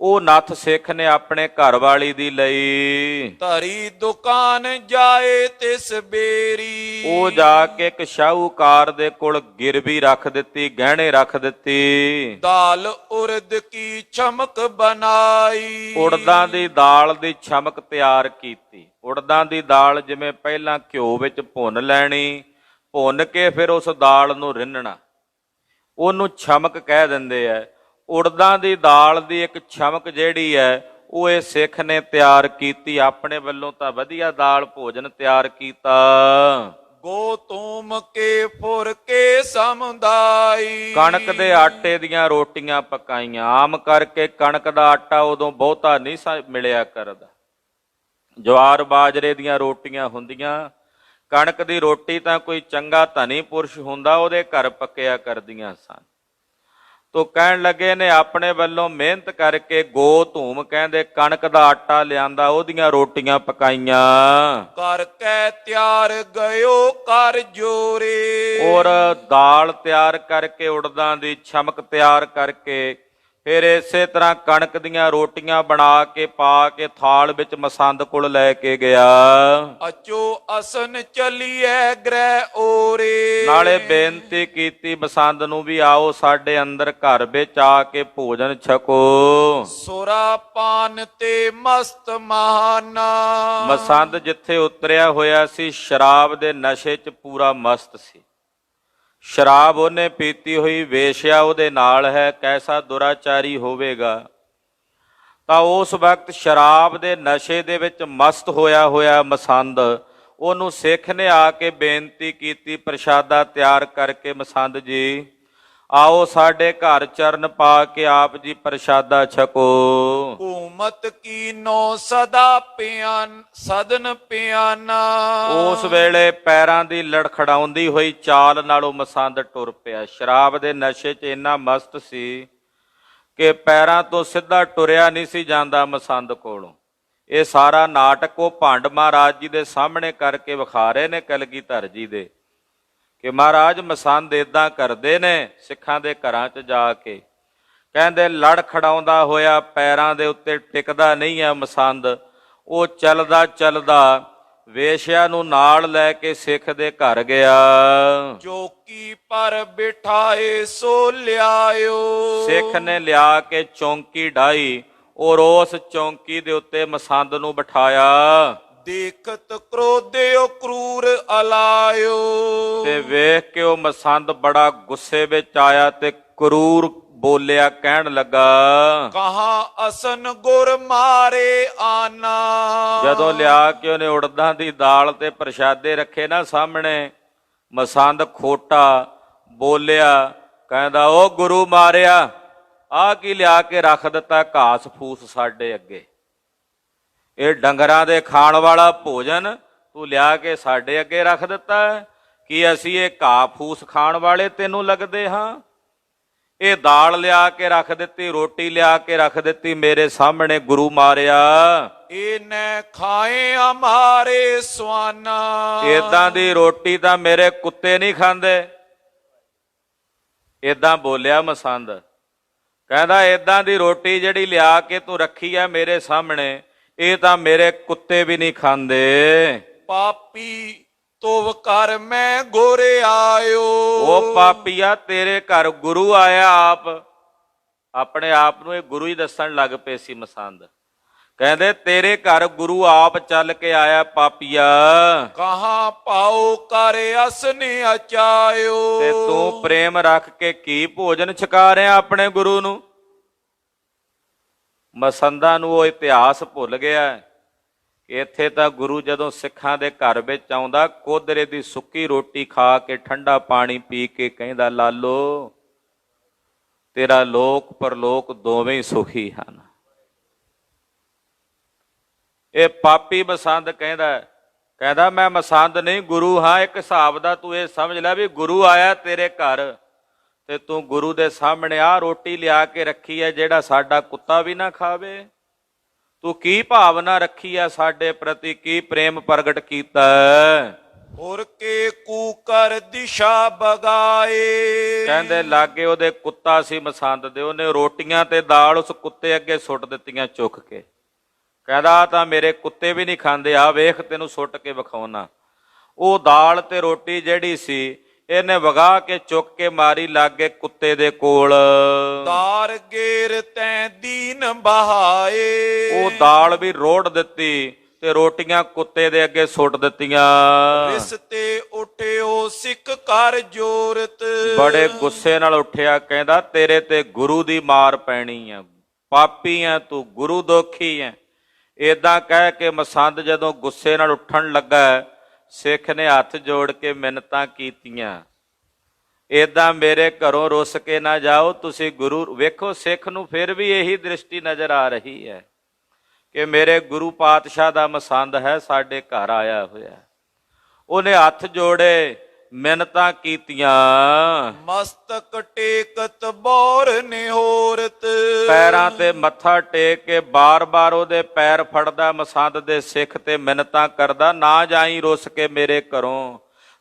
ਉਹ ਨੱਥ ਸਿੱਖ ਨੇ ਆਪਣੇ ਘਰ ਵਾਲੀ ਦੀ ਲਈ। ਧਰੀ ਦੁਕਾਨ ਜਾਏ ਤਿਸ ਬੇਰੀ, ਉਹ ਜਾ ਕੇ ਇੱਕ ਸ਼ਾਹੂਕਾਰ ਦੇ ਕੋਲ ਗਿਰਵੀ ਰੱਖ ਦਿੱਤੀ, ਗਹਿਣੇ ਰੱਖ ਦਿੱਤੀ। ਦਾਲ ਉਰਦ ਕੀ ਚਮਕ ਬਣਾਈ, ਉੜਦਾਂ ਦੀ ਦਾਲ ਦੀ ਛਮਕ ਤਿਆਰ ਕੀਤੀ। ਉੜਦਾਂ ਦੀ ਦਾਲ ਜਿਵੇਂ ਪਹਿਲਾਂ ਘਿਓ ਵਿੱਚ ਭੁੰਨ ਲੈਣੀ, ਭੁੰਨ ਕੇ ਫਿਰ ਉਸ ਦਾਲ ਨੂੰ ਰਿੰਨਣਾ, ਉਹਨੂੰ ਛਮਕ ਕਹਿ ਦਿੰਦੇ ਆ। ਉੜਦਾਂ ਦੀ ਦਾਲ ਦੀ ਇੱਕ ਛਮਕ ਜਿਹੜੀ ਹੈ ਉਹ ਇਹ ਸਿੱਖ ਨੇ ਤਿਆਰ ਕੀਤੀ, ਆਪਣੇ ਵੱਲੋਂ ਤਾਂ ਵਧੀਆ ਦਾਲ ਭੋਜਨ ਤਿਆਰ ਕੀਤਾ। ਗੋ ਤੂਮ ਕੇ ਫੁਰ ਕੇ ਸਮੁਦਾਈ। ਕਣਕ ਦੇ ਆਟੇ ਦੀਆਂ ਰੋਟੀਆਂ ਪਕਾਈਆਂ। ਆਮ ਕਰਕੇ ਕਣਕ ਦਾ ਆਟਾ ਉਦੋਂ ਬਹੁਤਾ ਨਹੀਂ ਮਿਲਿਆ ਕਰਦਾ, ਜਵਾਰ ਬਾਜਰੇ ਦੀਆਂ ਰੋਟੀਆਂ ਹੁੰਦੀਆਂ। ਕਣਕ ਦੀ ਰੋਟੀ ਤਾਂ ਕੋਈ ਚੰਗਾ ਧਨੀ ਪੁਰਸ਼ ਹੁੰਦਾ ਉਹਦੇ ਘਰ ਪੱਕਿਆ ਕਰਦੀਆਂ ਸਨ। ਤੋ ਕਹਿਣ ਲੱਗੇ ਨੇ ਆਪਣੇ ਵੱਲੋਂ ਮਿਹਨਤ ਕਰਕੇ ਗੋ ਧੂਮ ਕਹਿੰਦੇ ਕਣਕ ਦਾ ਆਟਾ ਲਿਆਂਦਾ, ਉਹਦੀਆਂ ਰੋਟੀਆਂ ਪਕਾਈਆਂ। ਕਰ ਕੈ ਤਿਆਰ ਗਇਓ ਕਰ ਜੋਰੇ। ਔਰ ਦਾਲ ਤਿਆਰ ਕਰਕੇ, ਉੜਦਾਂ ਦੀ ਛਮਕ ਤਿਆਰ ਕਰਕੇ, ਫਿਰ ਇਸੇ ਤਰ੍ਹਾਂ ਕਣਕ ਦੀਆਂ ਰੋਟੀਆਂ ਬਣਾ ਕੇ ਪਾ ਕੇ ਥਾਲ ਵਿੱਚ ਮਸੰਦ ਕੋਲ ਲੈ ਕੇ ਗਿਆ। ਅਚੋ ਅਸਨ ਚਲੀਐ ਗ੍ਰਹਿ ਓਰੇ। ਨਾਲੇ ਬੇਨਤੀ ਕੀਤੀ ਮਸੰਦ ਨੂੰ ਵੀ ਆਓ ਸਾਡੇ ਅੰਦਰ ਘਰ ਵਿੱਚ ਆ ਕੇ ਭੋਜਨ ਛਕੋ। ਸੁਰਾ ਪਾਨ ਤੇ ਮਸਤ ਮਹਾਨਾ। ਮਸੰਦ ਜਿੱਥੇ ਉਤਰਿਆ ਹੋਇਆ ਸੀ ਸ਼ਰਾਬ ਦੇ ਨਸ਼ੇ 'ਚ ਪੂਰਾ ਮਸਤ ਸੀ। ਸ਼ਰਾਬ ਉਹਨੇ ਪੀਤੀ ਹੋਈ, ਵੇਸ਼ਿਆ ਉਹਦੇ ਨਾਲ ਹੈ, ਕੈਸਾ ਦੁਰਾਚਾਰੀ ਹੋਵੇਗਾ। ਤਾਂ ਉਸ ਵਕਤ ਸ਼ਰਾਬ ਦੇ ਨਸ਼ੇ ਦੇ ਵਿੱਚ ਮਸਤ ਹੋਇਆ ਮਸੰਦ, ਉਹਨੂੰ ਸਿੱਖ ਨੇ ਆ ਕੇ ਬੇਨਤੀ ਕੀਤੀ ਪ੍ਰਸ਼ਾਦਾ ਤਿਆਰ ਕਰਕੇ, ਮਸੰਦ ਜੀ ਆਓ ਸਾਡੇ ਘਰ ਚਰਨ ਪਾ ਕੇ ਆਪ ਜੀ ਪ੍ਰਸ਼ਾਦਾ ਛਕੋ। ਹਕੂਮਤ ਕੀਨੋ ਸਦਾ ਪਿਆਨ ਸਦਨ ਪਿਆਨਾ। ਉਸ ਵੇਲੇ ਪੈਰਾਂ ਦੀ ਲੜਖੜਾਉਂਦੀ ਹੋਈ ਚਾਲ ਨਾਲ ਉਹ ਮਸੰਦ ਟੁਰ ਪਿਆ। ਸ਼ਰਾਬ ਦੇ ਨਸ਼ੇ 'ਚ ਇੰਨਾ ਮਸਤ ਸੀ ਕਿ ਪੈਰਾਂ ਤੋਂ ਸਿੱਧਾ ਟੁਰਿਆ ਨਹੀਂ ਸੀ ਜਾਂਦਾ ਮਸੰਦ ਕੋਲੋਂ। ਇਹ ਸਾਰਾ ਨਾਟਕ ਉਹ ਭੰਡ ਮਹਾਰਾਜ ਜੀ ਦੇ ਸਾਹਮਣੇ ਕਰਕੇ ਵਿਖਾ ਰਹੇ ਨੇ ਕਲਗੀਧਰ ਜੀ ਦੇ, ਕਿ ਮਹਾਰਾਜ ਮਸੰਦ ਇਦਾਂ ਕਰਦੇ ਨੇ ਸਿੱਖਾਂ ਦੇ ਘਰਾਂ 'ਚ ਜਾ ਕੇ। ਕਹਿੰਦੇ ਲੜ ਖੜਾਉਂਦਾ ਹੋਇਆ ਪੈਰਾਂ ਦੇ ਉੱਤੇ ਟਿਕਦਾ ਨਹੀਂ ਹੈ ਮਸੰਦ, ਉਹ ਚੱਲਦਾ ਚੱਲਦਾ ਵੇਸ਼ਿਆ ਨੂੰ ਨਾਲ ਲੈ ਕੇ ਸਿੱਖ ਦੇ ਘਰ ਗਿਆ। ਚੌਕੀ ਪਰ ਬਿਠਾਏ ਸੋ ਲਿਆਇਓ। ਸਿੱਖ ਨੇ ਲਿਆ ਕੇ ਚੌਂਕੀ ਢਾਈ ਔਰ ਉਸ ਚੌਂਕੀ ਦੇ ਉੱਤੇ ਮਸੰਦ ਨੂੰ ਬਿਠਾਇਆ। ਦੇਖਤ ਕ੍ਰੋਧਿਓ ਕਰੂਰ ਅਲਾਇਓ। ਤੇ ਵੇਖ ਕੇ ਉਹ ਮਸੰਦ ਬੜਾ ਗੁੱਸੇ ਵਿੱਚ ਆਇਆ ਤੇ ਕਰੂਰ ਬੋਲਿਆ, ਕਹਿਣ ਲੱਗਾ ਕਹਾਂ ਅਸਨ ਗੁਰ ਮਾਰੇ ਆਨਾ। ਜਦੋਂ ਲਿਆ ਕੇ ਉਹਨੇ ਉੜਦਾਂ ਦੀ ਦਾਲ ਤੇ ਪ੍ਰਸ਼ਾਦੇ ਰੱਖੇ ਨਾ ਸਾਹਮਣੇ, ਮਸੰਦ ਖੋਟਾ ਬੋਲਿਆ, ਕਹਿੰਦਾ ਉਹ ਗੁਰੂ ਮਾਰਿਆ, ਆਹ ਕੀ ਲਿਆ ਕੇ ਰੱਖ ਦਿੱਤਾ ਘਾਸ ਫੂਸ ਸਾਡੇ ਅੱਗੇ। ਇਹ ਡੰਗਰਾਂ ਦੇ ਖਾਣ ਵਾਲਾ ਭੋਜਨ ਤੂੰ ਲਿਆ ਕੇ ਸਾਡੇ ਅੱਗੇ ਰੱਖ ਦਿੱਤਾ। ਕੀ ਅਸੀਂ ਇਹ ਘਾਹ ਫੂਸ ਖਾਣ ਵਾਲੇ ਤੈਨੂੰ ਲੱਗਦੇ ਹਾਂ? ਇਹ ਦਾਲ ਲਿਆ ਕੇ ਰੱਖ ਦਿੱਤੀ, ਰੋਟੀ ਲਿਆ ਕੇ ਰੱਖ ਦਿੱਤੀ ਮੇਰੇ ਸਾਹਮਣੇ, ਗੁਰੂ ਮਾਰਿਆ। ਇਹਨੇ ਖਾਏ ਹਮਾਰੇ ਸਵਾਨਾ। ਏਦਾਂ ਦੀ ਰੋਟੀ ਤਾਂ ਮੇਰੇ ਕੁੱਤੇ ਨਹੀਂ ਖਾਂਦੇ। ਏਦਾਂ ਬੋਲਿਆ ਮਸੰਦ। ਕਹਿੰਦਾ ਏਦਾਂ ਦੀ ਰੋਟੀ ਜਿਹੜੀ ਲਿਆ ਕੇ ਤੂੰ ਰੱਖੀ ਆ ਮੇਰੇ ਸਾਹਮਣੇ, ਇਹ ਤਾਂ ਮੇਰੇ ਕੁੱਤੇ ਵੀ ਨਹੀਂ ਖਾਂਦੇ। ਪਾਪੀ ਤੋਵ ਕਰ ਮੈਂ ਗੋਰੇ ਆਇਓ। ਉਹ ਪਾਪੀਆ ਤੇਰੇ ਘਰ ਗੁਰੂ ਆਇਆ ਆਪ। ਆਪਣੇ ਆਪ ਨੂੰ ਇਹ ਗੁਰੂ ਹੀ ਦੱਸਣ ਲੱਗ ਪਏ ਸੀ ਮਸੰਦ। ਕਹਿੰਦੇ ਤੇਰੇ ਘਰ ਗੁਰੂ ਆਪ ਚੱਲ ਕੇ ਆਇਆ ਪਾਪੀਆ। ਕਹਾਂ ਪਾਓ ਕਰ ਅਸਨੇ ਅਚਾਇਓ। ਤੇ ਤੂੰ ਪ੍ਰੇਮ ਰੱਖ ਕੇ ਕੀ ਭੋਜਨ ਛਕਾ ਰਿਹਾ ਆਪਣੇ ਗੁਰੂ ਨੂੰ? ਮਸੰਦਾਂ ਨੂੰ ਉਹ ਇਤਿਹਾਸ ਭੁੱਲ ਗਿਆ। ਇੱਥੇ ਤਾਂ ਗੁਰੂ ਜਦੋਂ ਸਿੱਖਾਂ ਦੇ ਘਰ ਵਿੱਚ ਆਉਂਦਾ, ਕੋਦਰੇ ਦੀ ਸੁੱਕੀ ਰੋਟੀ ਖਾ ਕੇ ਠੰਡਾ ਪਾਣੀ ਪੀ ਕੇ ਕਹਿੰਦਾ, ਲਾਲੋ ਤੇਰਾ ਲੋਕ ਪਰਲੋਕ ਦੋਵੇਂ ਹੀ ਸੁਖੀ ਹਨ। ਇਹ ਪਾਪੀ ਮਸੰਦ ਕਹਿੰਦਾ ਮੈਂ ਮਸੰਦ ਨਹੀਂ ਗੁਰੂ ਹਾਂ। ਇੱਕ ਹਿਸਾਬ ਦਾ ਤੂੰ ਇਹ ਸਮਝ ਲੈ ਵੀ ਗੁਰੂ ਆਇਆ ਤੇਰੇ ਘਰ ਤੇ ਤੂੰ ਗੁਰੂ ਦੇ ਸਾਹਮਣੇ ਆਹ ਰੋਟੀ ਲਿਆ ਕੇ ਰੱਖੀ ਹੈ ਜਿਹੜਾ ਸਾਡਾ ਕੁੱਤਾ ਵੀ ਨਾ ਖਾਵੇ। ਤੂੰ ਕੀ ਭਾਵਨਾ ਰੱਖੀ ਆ ਸਾਡੇ ਪ੍ਰਤੀ, ਕੀ ਪ੍ਰੇਮ ਪ੍ਰਗਟ ਕੀਤਾ। ਹੋਰ ਕੇ ਕੂਕਰ ਦਿਸ਼ਾ ਬਗਾਏ। ਕਹਿੰਦੇ ਲਾਗੇ ਉਹਦੇ ਕੁੱਤਾ ਸੀ ਮਸੰਦ ਦੇ, ਉਹਨੇ ਰੋਟੀਆਂ ਤੇ ਦਾਲ ਉਸ ਕੁੱਤੇ ਅੱਗੇ ਸੁੱਟ ਦਿੱਤੀਆਂ ਚੁੱਕ ਕੇ। ਕਹਿੰਦਾ ਤਾਂ ਮੇਰੇ ਕੁੱਤੇ ਵੀ ਨਹੀਂ ਖਾਂਦੇ, ਆ ਵੇਖ ਤੈਨੂੰ ਸੁੱਟ ਕੇ ਵਿਖਾਉਣਾ। ਉਹ ਦਾਲ ਤੇ ਰੋਟੀ ਜਿਹੜੀ ਸੀ ਇਹਨੇ ਵਗਾ ਕੇ ਚੁੱਕ ਕੇ ਮਾਰੀ ਲਾਗੇ ਕੁੱਤੇ ਦੇ ਕੋਲ। ਦਾਰ ਗੇਰ ਤੈਂ ਦੀਨ ਬਹਾਏ। ਉਹ ਦਾਲ ਵੀ ਰੋੜ ਦਿੱਤੀ ਤੇ ਰੋਟੀਆਂ ਕੁੱਤੇ ਦੇ ਅੱਗੇ ਸੁੱਟ ਦਿੱਤੀਆਂ। ਰਿਸ ਤੇ ਉੱਠਿਓ ਸਿੱਖ ਕਰ ਜੋਰਤ। ਬੜੇ ਗੁੱਸੇ ਨਾਲ ਉੱਠਿਆ, ਕਹਿੰਦਾ ਤੇਰੇ ਤੇ ਗੁਰੂ ਦੀ ਮਾਰ ਪੈਣੀ ਆ, ਪਾਪੀ ਆ ਤੂੰ, ਗੁਰੂ ਦੋਖੀ ਆ। ਏਦਾਂ ਕਹਿ ਕੇ ਮਸੰਦ ਜਦੋਂ ਗੁੱਸੇ ਨਾਲ ਉੱਠਣ ਲੱਗਾ ਸਿੱਖ ਨੇ ਹੱਥ ਜੋੜ ਕੇ ਮਿੰਨਤਾਂ ਕੀਤੀਆਂ, ਏਦਾਂ ਮੇਰੇ ਘਰੋਂ ਰੁੱਸ ਕੇ ਨਾ ਜਾਓ ਤੁਸੀਂ ਗੁਰੂ। ਵੇਖੋ ਸਿੱਖ ਨੂੰ ਫਿਰ ਵੀ ਇਹੀ ਦ੍ਰਿਸ਼ਟੀ ਨਜ਼ਰ ਆ ਰਹੀ ਹੈ ਕਿ ਮੇਰੇ ਗੁਰੂ ਪਾਤਸ਼ਾਹ ਦਾ ਮਸੰਦ ਹੈ, ਸਾਡੇ ਘਰ ਆਇਆ ਹੋਇਆ। ਉਹਨੇ ਹੱਥ ਜੋੜੇ, ਮਿੰਨਤਾਂ ਕੀਤੀਆਂ, ਮਸਤਕ ਟੇਕਤ ਬੌਰ ਨਿਹੋਰਤ। ਪੈਰਾਂ ਤੇ ਮੱਥਾ ਟੇਕ ਕੇ ਬਾਰ-ਬਾਰ ਉਹਦੇ ਪੈਰ ਫੜਦਾ ਮਸੰਦ ਦੇ ਸਿੱਖ ਤੇ ਮਿੰਨਤਾਂ ਕਰਦਾ, ਨਾ ਜਾਈ ਰੁੱਸ ਕੇ ਮੇਰੇ ਘਰੋਂ,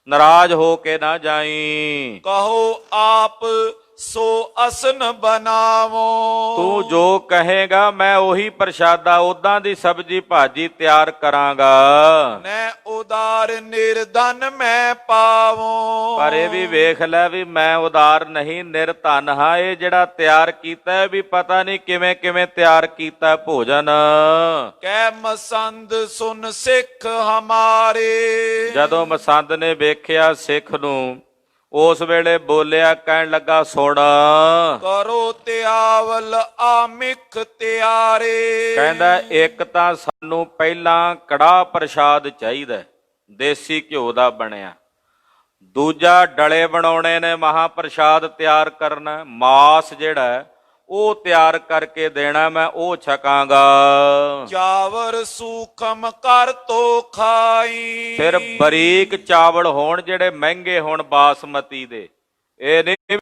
ਨਾਰਾਜ਼ ਹੋ ਕੇ ਨਾ ਜਾਈ। ਕਹੋ ਆਪ ਸੋ ਅਸਨ ਬਨਾਵੋ। ਤੂੰ ਜੋ ਕਹੇਗਾ ਮੈਂ ਉਹੀ ਪ੍ਰਸ਼ਾਦਾ, ਉਦਾਂ ਦੀ ਸਬਜ਼ੀ ਭਾਜੀ ਤਿਆਰ ਕਰਾਂਗਾ। ਨੈ ਉਦਾਰ ਨਿਰਧਨ ਮੈਂ ਪਾਵੋ। ਪਰ ਇਹ ਵੀ ਵੇਖ ਲੈ ਵੀ ਮੈਂ ਉਦਾਰ ਨਹੀਂ, ਨਿਰਧਨ ਹਾਂ। ਇਹ ਜਿਹੜਾ ਤਿਆਰ ਕੀਤਾ ਵੀ ਪਤਾ ਨਹੀਂ ਕਿਵੇਂ ਕਿਵੇਂ ਤਿਆਰ ਕੀਤਾ ਭੋਜਨ। ਕਹਿ ਮਸੰਦ ਸੁਨ ਸਿੱਖ ਹਮਾਰੇ। ਜਦੋਂ ਮਸੰਦ ਨੇ ਵੇਖਿਆ ਸਿੱਖ ਨੂੰ, ਉਸ ਵੇਲੇ ਬੋਲਿਆ, ਕਹਿਣ ਲੱਗਾ ਸੁਣ, ਕਰੋ ਤਿਆਵਲ ਆਮਿਖ ਤਿਆਰੇ। ਕਹਿੰਦਾ ਇੱਕ ਤਾਂ ਸਾਨੂੰ ਪਹਿਲਾਂ ਕੜਾਹ ਪ੍ਰਸ਼ਾਦ ਚਾਹੀਦਾ, ਦੇਸੀ ਘਿਓ ਦਾ ਬਣਿਆ। ਦੂਜਾ ਡਲੇ ਬਣਾਉਣੇ ਨੇ, ਮਹਾਪ੍ਰਸ਼ਾਦ ਤਿਆਰ ਕਰਨਾ। ਮਾਸ ਜਿਹੜਾ ਉਹ ਤਿਆਰ ਕਰਕੇ ਦੇਣਾ, ਮੈਂ ਉਹ ਛਕਾਂਗਾ। ਚਾਵਰ ਸੂਖਮ ਕਰ ਤੋ ਖਾਈ। ਫਿਰ ਬਰੀਕ ਚਾਵਲ ਹੋਣ ਜਿਹੜੇ ਮਹਿੰਗੇ ਹੋਣ ਬਾਸਮਤੀ ਦੇ। ਇਹ ਨਹੀਂ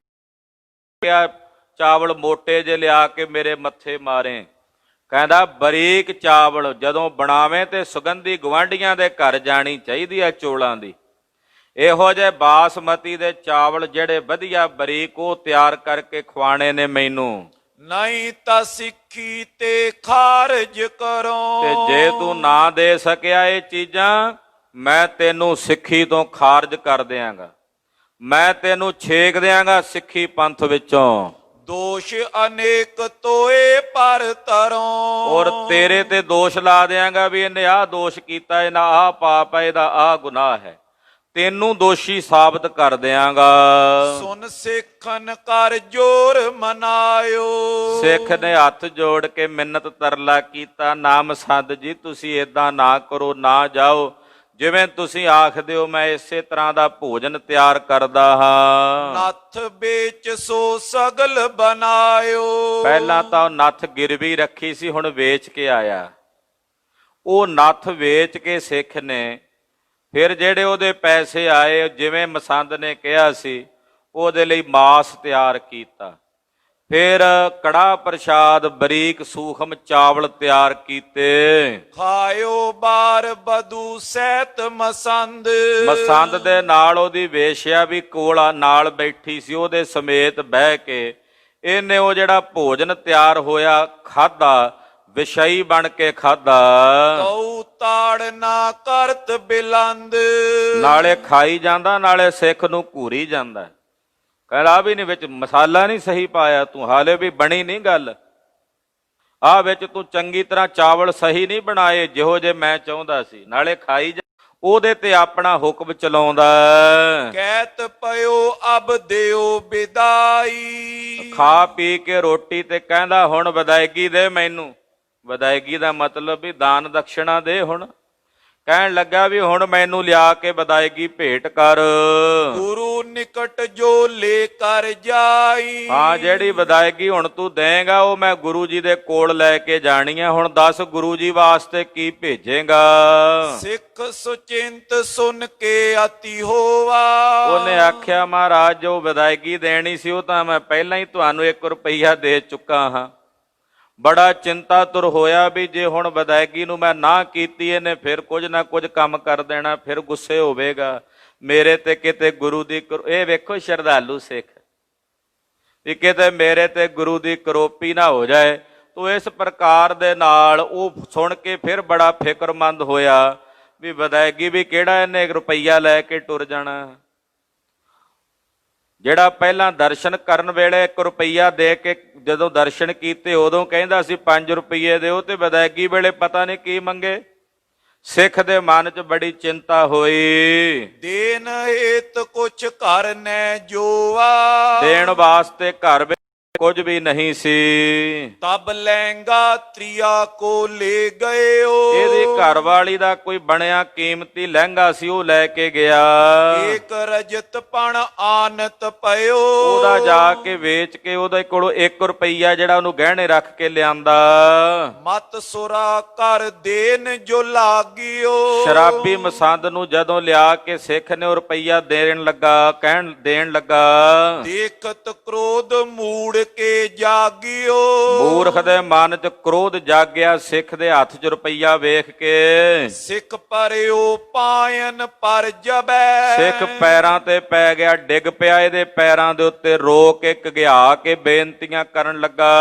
ਚਾਵਲ ਮੋਟੇ ਜੇ ਲਿਆ ਕੇ ਮੇਰੇ ਮੱਥੇ ਮਾਰੇ। ਕਹਿੰਦਾ ਬਰੀਕ ਚਾਵਲ ਜਦੋਂ ਬਣਾਵੇਂ ਤੇ ਸੁਗੰਧੀ ਗੁਆਂਢੀਆਂ ਦੇ ਘਰ ਜਾਣੀ ਚਾਹੀਦੀ ਆ ਚੋਲਾਂ ਦੀ। ਇਹੋ ਜਿਹੇ ਬਾਸਮਤੀ ਦੇ ਚਾਵਲ ਜਿਹੜੇ ਵਧੀਆ ਬਰੀਕ, ਉਹ ਤਿਆਰ ਕਰਕੇ ਖਵਾਣੇ ਨੇ ਮੈਨੂੰ। ਨਹੀਂ ਤਾਂ ਸਿੱਖੀ ਤੇ ਖਾਰਜ ਕਰੋ। ਤੇ ਜੇ ਤੂੰ ਨਾ ਦੇ ਸਕਿਆ ਇਹ ਚੀਜ਼ਾਂ, ਮੈਂ ਤੈਨੂੰ ਸਿੱਖੀ ਤੋਂ ਖਾਰਜ ਕਰ ਦਿਆਂਗਾ, ਮੈਂ ਤੈਨੂੰ ਛੇਕ ਦਿਆਂਗਾ ਸਿੱਖੀ ਪੰਥ ਵਿੱਚੋਂ। ਦੋਸ਼ ਅਨੇਕ ਤੋਏ ਪਰ ਤਰੋਂ। ਔਰ ਤੇਰੇ ਤੇ ਦੋਸ਼ ਲਾ ਦਿਆਂਗਾ ਵੀ ਇਹਨੇ ਆਹ ਦੋਸ਼ ਕੀਤਾ, ਇਹਨਾਂ ਆਹ ਪਾਪ ਹੈ, ਇਹਦਾ ਆਹ ਗੁਨਾਹ ਹੈ, ਤੈਨੂੰ ਦੋਸ਼ੀ ਸਾਬਤ ਕਰ ਦਿਆਂਗਾ। ਸੁਨ ਸਿੱਖਨ ਕਰ ਜੋਰ ਮਨਾਇਓ। ਸਿੱਖ ਨੇ ਹੱਥ ਜੋੜ ਕੇ ਮਿੰਨਤ ਤਰਲਾ ਕੀਤਾ, ਨਾ ਮਸੰਦ ਜੀ ਤੁਸੀਂ ਏਦਾਂ ਨਾ ਕਰੋ, ਨਾ ਜਾਓ, ਜਿਵੇਂ ਤੁਸੀਂ ਆਖਦੇ ਹੋ ਮੈਂ ਇਸੇ ਤਰ੍ਹਾਂ ਦਾ ਭੋਜਨ ਤਿਆਰ ਕਰਦਾ ਹਾਂ। ਨੱਥ ਵੇਚ ਸੋ ਸਗਲ ਬਨਾਇਓ। ਪਹਿਲਾਂ ਤਾਂ ਨੱਥ ਗਿਰਵੀ ਰੱਖੀ ਸੀ, ਹੁਣ ਵੇਚ ਕੇ ਆਇਆ। ਉਹ ਨੱਥ ਵੇਚ ਕੇ ਸਿੱਖ ਨੇ ਫਿਰ ਜਿਹੜੇ ਉਹਦੇ ਪੈਸੇ ਆਏ, ਜਿਵੇਂ ਮਸੰਦ ਨੇ ਕਿਹਾ ਸੀ, ਉਹਦੇ ਲਈ ਮਾਸ ਤਿਆਰ ਕੀਤਾ। ਫਿਰ ਕੜਾਹ ਪ੍ਰਸ਼ਾਦ, ਬਰੀਕ ਸੂਖਮ ਚਾਵਲ ਤਿਆਰ ਕੀਤੇ। ਖਾਇਓ ਬਾਰ ਬਦੂ ਸਹਿਤ ਮਸੰਦ। ਮਸੰਦ ਦੇ ਨਾਲ ਉਹਦੀ ਵੇਸ਼ਿਆ ਵੀ ਕੋਲ ਨਾਲ ਬੈਠੀ ਸੀ, ਉਹਦੇ ਸਮੇਤ ਬਹਿ ਕੇ ਇਹਨੇ ਉਹ ਜਿਹੜਾ ਭੋਜਨ ਤਿਆਰ ਹੋਇਆ ਖਾਧਾ, ਵਿਸ਼ਈ ਬਣ ਕੇ ਖਾਧਾ। ਕਉ ਤਾੜ ਨਾ ਕਰਤ ਬਿਲੰਦ। ਨਾਲੇ ਖਾਈ ਜਾਂਦਾ, ਨਾਲੇ ਸਿੱਖ ਨੂੰ ਘੂਰੀ ਜਾਂਦਾ। ਕਹਿੰਦਾ ਵੀ ਨਹੀਂ ਵਿੱਚ ਮਸਾਲਾ ਨਹੀਂ ਸਹੀ ਪਾਇਆ ਤੂੰ, ਹਾਲੇ ਵੀ ਬਣੀ ਨਹੀਂ ਗੱਲ। ਆਹ ਵਿੱਚ ਤੂੰ ਚੰਗੀ ਤਰ੍ਹਾਂ ਚਾਵਲ ਸਹੀ ਨਹੀਂ ਬਣਾਏ ਜਿਹੋ ਜੇ ਮੈਂ ਚਾਹੁੰਦਾ ਸੀ। ਨਾਲੇ ਖਾਈ ਜਾ, ਉਹਦੇ ਤੇ ਆਪਣਾ ਹੁਕਮ ਚਲਾਉਂਦਾ। ਕਹਿਤ ਪਇਓ ਅਬ ਦਿਓ ਵਿਦਾਈ। ਖਾ ਪੀ ਕੇ ਰੋਟੀ ਤੇ ਕਹਿੰਦਾ ਹੁਣ ਵਿਦਾਇਗੀ ਦੇ ਮੈਨੂੰ। ਵਿਦਾਇਗੀ ਦਾ ਮਤਲਬ ਵੀ ਦਾਨ ਦਕਸ਼ਣਾ ਦੇ। ਹੁਣ ਕਹਿਣ ਲੱਗਾ ਵੀ ਹੁਣ ਮੈਨੂੰ ਲਿਆ ਕੇ ਵਿਦਾਇਗੀ ਭੇਟ ਕਰ। ਗੁਰੂ ਨਿਕਟ ਜੋ ਲੈ ਕਰ ਜਾਈ। ਹਾਂ, ਜਿਹੜੀ ਵਿਦਾਇਗੀ ਹੁਣ ਤੂੰ ਦੇਂਗਾ ਉਹ ਮੈਂ ਗੁਰੂ ਜੀ ਦੇ ਕੋਲ ਲੈ ਕੇ ਜਾਣੀ ਆ। ਹੁਣ ਦੱਸ ਗੁਰੂ ਜੀ ਵਾਸਤੇ ਕੀ ਭੇਜੇਗਾ। ਸਿੱਖ ਸੁਚਿੰਤ ਸੁਨ ਕੇ ਅਤੀ ਹੋਵਾ। ਉਹਨੇ ਆਖਿਆ ਮਹਾਰਾਜ ਜੋ ਵਿਦਾਇਗੀ ਦੇਣੀ ਸੀ ਉਹ ਤਾਂ ਮੈਂ ਪਹਿਲਾਂ ਹੀ ਤੁਹਾਨੂੰ 1 ਰੁਪਈਆ ਦੇ ਚੁੱਕਾ ਹਾਂ। ਬੜਾ ਚਿੰਤਾ ਤੁਰ ਹੋਇਆ ਵੀ ਜੇ ਹੁਣ ਵਿਦਾਇਗੀ ਨੂੰ ਮੈਂ ਨਾ ਕੀਤੀ, ਇਹਨੇ ਫਿਰ ਕੁਝ ਨਾ ਕੁਝ ਕੰਮ ਕਰ ਦੇਣਾ, ਫਿਰ ਗੁੱਸੇ ਹੋਵੇਗਾ ਮੇਰੇ ਤੇ, ਕਿਤੇ ਗੁਰੂ ਦੀ। ਇਹ ਵੇਖੋ ਸ਼ਰਧਾਲੂ ਸਿੱਖ ਵੀ ਕਿਤੇ ਮੇਰੇ ਤੇ ਗੁਰੂ ਦੀ ਕਰੋਪੀ ਨਾ ਹੋ ਜਾਏ। ਤੋ ਇਸ ਪ੍ਰਕਾਰ ਦੇ ਨਾਲ ਉਹ ਸੁਣ ਕੇ ਫਿਰ ਬੜਾ ਫਿਕਰਮੰਦ ਹੋਇਆ ਵੀ ਵਿਦਾਇਗੀ ਵੀ ਕਿਹੜਾ ਇਹਨੇ 1 ਰੁਪਈਆ ਲੈ ਕੇ ਟੁਰ ਜਾਣਾ। ਜਿਹੜਾ ਪਹਿਲਾਂ ਦਰਸ਼ਨ ਕਰਨ ਵੇਲੇ 1 ਰੁਪਈਆ ਦੇ ਕੇ ਜਦੋਂ ਦਰਸ਼ਨ ਕੀਤੇ ਉਦੋਂ ਕਹਿੰਦਾ ਸੀ 5 ਰੁਪਈਏ ਦਿਓ, ਤੇ ਵਿਦਾਇਗੀ ਵੇਲੇ ਪਤਾ ਨਹੀਂ ਕੀ ਮੰਗੇ। ਸਿੱਖ ਦੇ ਮਨ 'ਚ ਬੜੀ ਚਿੰਤਾ ਹੋਈ। ਦੇਨ ਹੇਤ ਕੁਛ ਘਰ ਨੈ ਜੋਆ। ਦੇਣ ਵਾਸਤੇ ਘਰ ਵਿੱਚ ਕੁਝ ਵੀ ਨਹੀਂ ਸੀ। ਤਬ ਲਹਿੰਗਾ ਤ੍ਰਿਆ ਕੋ ਲੈ ਗਇਓ। ਇਹਦੇ ਘਰਵਾਲੀ ਦਾ ਕੋਈ ਬਣਿਆ ਕੀਮਤੀ ਲਹਿੰਗਾ ਸੀ, ਉਹ ਲੈ ਕੇ ਗਿਆ। ਏਕ ਰਜਤ ਪਣ ਆਨਤ ਪਇਓ, ਉਹਦਾ ਜਾ ਕੇ ਵੇਚ ਕੇ ਉਹਦੇ ਕੋਲੋਂ 1 ਰੁਪਈਆ ਜਿਹੜਾ ਉਹਨੂੰ ਗਹਿਣੇ ਰੱਖ ਕੇ ਲਿਆਂਦਾ। ਮਤ ਸੁਰਾ ਕਰ ਦੇਨ ਜੋ ਲਾਗਿਓ, ਸ਼ਰਾਬੀ ਮਸੰਦ ਨੂੰ ਜਦੋਂ ਲਿਆ ਕੇ ਸਿੱਖ ਨੇ ਉਹ ਰੁਪਈਆ ਦੇਣ ਲੱਗਾ, ਦੇਣ ਲੱਗਾ, ਦੇਖਤ ਕ੍ਰੋਧ ਮੂੜ ਕੇ ਜਾਗਿਓ, ਮੂਰਖ ਦੇ ਮਨ 'ਚ ਕ੍ਰੋਧ ਜਾਗਿਆ ਸਿੱਖ ਦੇ ਹੱਥ 'ਚ ਰੁਪਈਆ ਵੇਖ ਕੇ। ਸਿੱਖ ਪਰਿਓ ਪਾਇਨ ਪਰ ਜਬੈ, ਸਿੱਖ ਪੈਰਾਂ ਤੇ ਪੈ ਗਿਆ, ਡਿੱਗ ਪਿਆ ਇਹਦੇ ਪੈਰਾਂ ਦੇ ਉੱਤੇ, ਰੋ ਕੇ ਘਗਿਆ ਕੇ ਬੇਨਤੀਆਂ ਕਰਨ ਲੱਗਾ।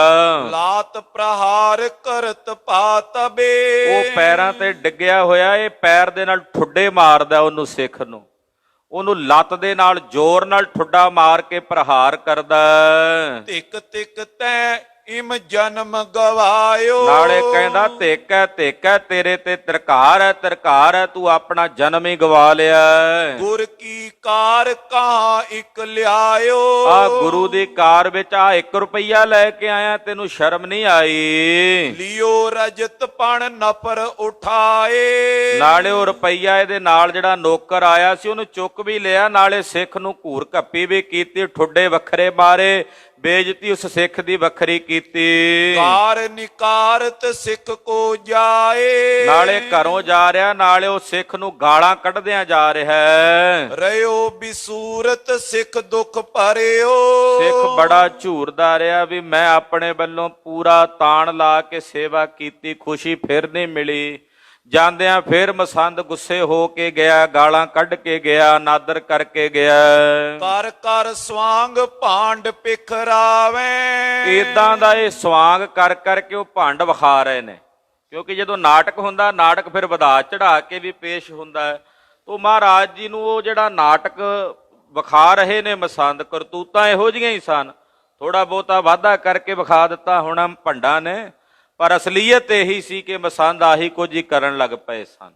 ਲਾਤ ਪ੍ਰਹਾਰ ਕਰਤ ਪਾਤਬੇ, ਉਹ ਪੈਰਾਂ ਤੇ ਡਿੱਗਿਆ ਹੋਇਆ, ਇਹ ਪੈਰ ਦੇ ਨਾਲ ਠੁੱਡੇ ਮਾਰਦਾ ਉਹਨੂੰ, ਸਿੱਖ ਨੂੰ, ਉਹਨੂੰ ਲੱਤ ਦੇ ਨਾਲ ਜ਼ੋਰ ਨਾਲ ਠੁੱਡਾ ਮਾਰ ਕੇ ਪ੍ਰਹਾਰ ਕਰਦਾ। ਤਿਕ ਤਿਕ ਤੈ ਇਮ ਜਨਮ ਗਵਾਇਓ, ਨਾਲੇ ਕਹਿੰਦਾ ਧਿਕ ਹੈ ਤੇਰੇ ਤੇ ਤਰਕਾਰ ਹੈ, ਤੂੰ ਆਪਣਾ ਜਨਮ ਹੀ ਗਵਾ ਲਿਆ। ਗੁਰ ਕੀ ਕਾਰ ਕਹਾਂ ਇਕ ਲਿਆਇਓ, ਆ ਗੁਰੂ ਦੀ ਕਾਰ ਵਿੱਚ ਆ 1 ਰੁਪਈਆ ਲੈ ਕੇ ਆਇਆ, ਤੈਨੂੰ ਸ਼ਰਮ ਨਹੀਂ ਆਈ? ਲਿਓ ਰਜਤ ਪਣ ਨਫਰ ਉਠਾਏ, ਨਾਲੇ ਉਹ ਰੁਪਈਆ ਇਹਦੇ ਨਾਲ ਜਿਹੜਾ ਨੌਕਰ ਆਇਆ ਸੀ ਉਹਨੂੰ ਚੁੱਕ ਵੀ ਲਿਆ, ਨਾਲੇ ਸਿੱਖ ਨੂੰ ਘੂਰ ਘੱਪੀ ਵੀ ਕੀਤੀ, ਠੁੱਡੇ ਵੱਖਰੇ ਮਾਰੇ, ਬੇਇੱਜ਼ਤੀ ਉਸ ਸਿੱਖ ਦੀ ਵੱਖਰੀ ਕੀਤੀ। ਕਾਰ ਨਿਕਾਰਤ ਸਿੱਖ ਕੋ ਜਾਏ, ਨਾਲੇ ਘਰੋਂ ਜਾ ਰਿਹਾ, ਨਾਲੇ ਉਹ ਸਿੱਖ ਨੂੰ ਗਾਲਾਂ ਕੱਢਦਿਆਂ ਜਾ ਰਿਹਾ ਹੈ। ਰਿਓ ਬਿਸੂਰਤ ਸਿੱਖ ਦੁੱਖ ਭਰਿਓ, ਸਿੱਖ ਬੜਾ ਝੂਰਦਾ ਰਿਹਾ ਵੀ ਮੈਂ ਆਪਣੇ ਵੱਲੋਂ ਪੂਰਾ ਤਾਣ ਲਾ ਕੇ ਸੇਵਾ ਕੀਤੀ, ਖੁਸ਼ੀ ਫਿਰ ਨਹੀਂ ਮਿਲੀ। ਜਾਂਦਿਆਂ ਫਿਰ ਮਸੰਦ ਗੁੱਸੇ ਹੋ ਕੇ ਗਿਆ, ਗਾਲਾਂ ਕੱਢ ਕੇ ਗਿਆ, ਨਾਦਰ ਕਰਕੇ ਗਿਆ। ਕਰ ਕਰ ਸਵਾਂਗ ਭਾਂਡ ਪਿਖਰਾਵੇ, ਇਦਾਂ ਦਾ ਇਹ ਸਵਾਂਗ ਕਰ ਕਰਕੇ ਉਹ ਭੰਡ ਵਿਖਾ ਰਹੇ ਨੇ, ਕਿਉਂਕਿ ਜਦੋਂ ਨਾਟਕ ਹੁੰਦਾ, ਨਾਟਕ ਫਿਰ ਵਧਾ ਚੜਾ ਕੇ ਵੀ ਪੇਸ਼ ਹੁੰਦਾ ਹੈ। ਤੋ ਮਹਾਰਾਜ ਜੀ ਨੂੰ ਉਹ ਜਿਹੜਾ ਨਾਟਕ ਵਿਖਾ ਰਹੇ ਨੇ ਮਸੰਦ, ਕਰਤੂਤਾਂ ਇਹੋ ਜਿਹੀਆਂ ਹੀ ਸਨ, ਥੋੜਾ ਬਹੁਤਾ ਵਾਧਾ ਕਰਕੇ ਵਿਖਾ ਦਿੱਤਾ ਹੋਣਾ ਭੰਡਾਂ ਨੇ, ਪਰ ਅਸਲੀਅਤ ਇਹੀ ਸੀ ਕਿ ਮਸੰਦ ਆਹੀ ਕੁਝ ਹੀ ਕਰਨ ਲੱਗ ਪਏ ਸਨ।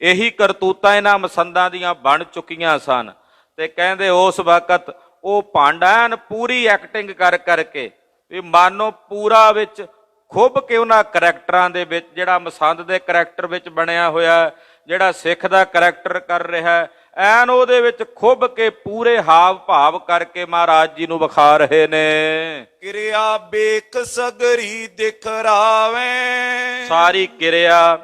ਇਹੀ ਕਰਤੂਤਾਂ ਇਹਨਾਂ ਮਸੰਦਾਂ ਦੀਆਂ ਬਣ ਚੁੱਕੀਆਂ ਸਨ। ਤੇ ਕਹਿੰਦੇ ਉਸ ਵਕਤ ਉਹ ਭੰਡ ਐਨ ਪੂਰੀ ਐਕਟਿੰਗ ਕਰ ਕਰਕੇ ਵੀ ਮਾਨੋ ਪੂਰਾ ਵਿੱਚ ਖੁੱਭ ਕੇ ਉਹਨਾਂ ਕਰੈਕਟਰਾਂ ਦੇ ਵਿੱਚ, ਜਿਹੜਾ ਮਸੰਦ ਦੇ ਕਰੈਕਟਰ ਵਿੱਚ ਬਣਿਆ ਹੋਇਆ, ਜਿਹੜਾ ਸਿੱਖ ਦਾ ਕਰੈਕਟਰ ਕਰ ਰਿਹਾ, ਐਨ ਉਹਦੇ ਵਿੱਚ ਖੁੱਭ ਕੇ ਪੂਰੇ ਹਾਵ ਭਾਵ ਕਰਕੇ ਮਹਾਰਾਜ ਜੀ ਨੂੰ ਵਿਖਾ ਰਹੇ ਨੇ। ਕਿਰਿਆ ਬੇਖ ਸਗਰੀ ਦਿਖਰਾਵੇ, ਸਾਰੀ ਕਿਰਿਆ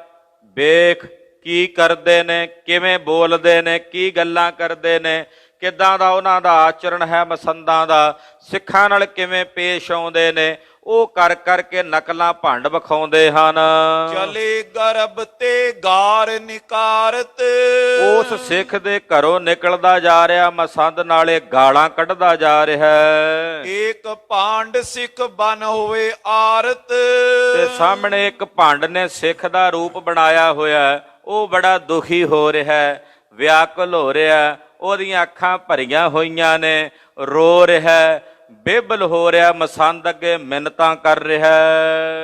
ਵੇਖ ਕੀ ਕਰਦੇ ਨੇ, ਕਿਵੇਂ ਬੋਲਦੇ ਨੇ, ਕੀ ਗੱਲਾਂ ਕਰਦੇ ਨੇ, ਕਿੱਦਾਂ ਦਾ ਉਹਨਾਂ ਦਾ ਆਚਰਣ ਹੈ ਮਸੰਦਾਂ ਦਾ, ਸਿੱਖਾਂ ਨਾਲ ਕਿਵੇਂ ਪੇਸ਼ ਆਉਂਦੇ ਨੇ, ਉਹ ਕਰ ਕਰਕੇ ਨਕਲਾਂ ਭੰਡ ਵਿਖਾਉਂਦੇ ਹਨ। ਚਲੇ ਗਰਭ ਤੇ ਗਾਰ ਨਿਕਾਰਤ, ਉਸ ਸਿੱਖ ਦੇ ਘਰੋਂ ਨਿਕਲਦਾ ਜਾ ਰਿਹਾ ਮਸੰਦ, ਨਾਲੇ ਗਾਲਾਂ ਕੱਢਦਾ ਜਾ ਰਿਹਾ। ਏਕ ਭਾਂਡ ਸਿੱਖ ਬਨ ਹੋਵੇ ਆਰਤ, ਤੇ ਸਾਹਮਣੇ ਇੱਕ ਭੰਡ ਨੇ ਸਿੱਖ ਦਾ ਰੂਪ ਬਣਾਇਆ ਹੋਇਆ, ਉਹ ਬੜਾ ਦੁਖੀ ਹੋ ਰਿਹਾ, ਵਿਆਕੁਲ ਹੋ ਰਿਹਾ, ਉਹਦੀਆਂ ਅੱਖਾਂ ਭਰੀਆਂ ਹੋਈਆਂ ਨੇ, ਰੋ ਰਿਹਾ, ਬੇਬਲ ਹੋ ਰਿਹਾ, ਮਸੰਦ ਅੱਗੇ ਮਿੰਨਤਾਂ ਕਰ ਰਿਹਾ।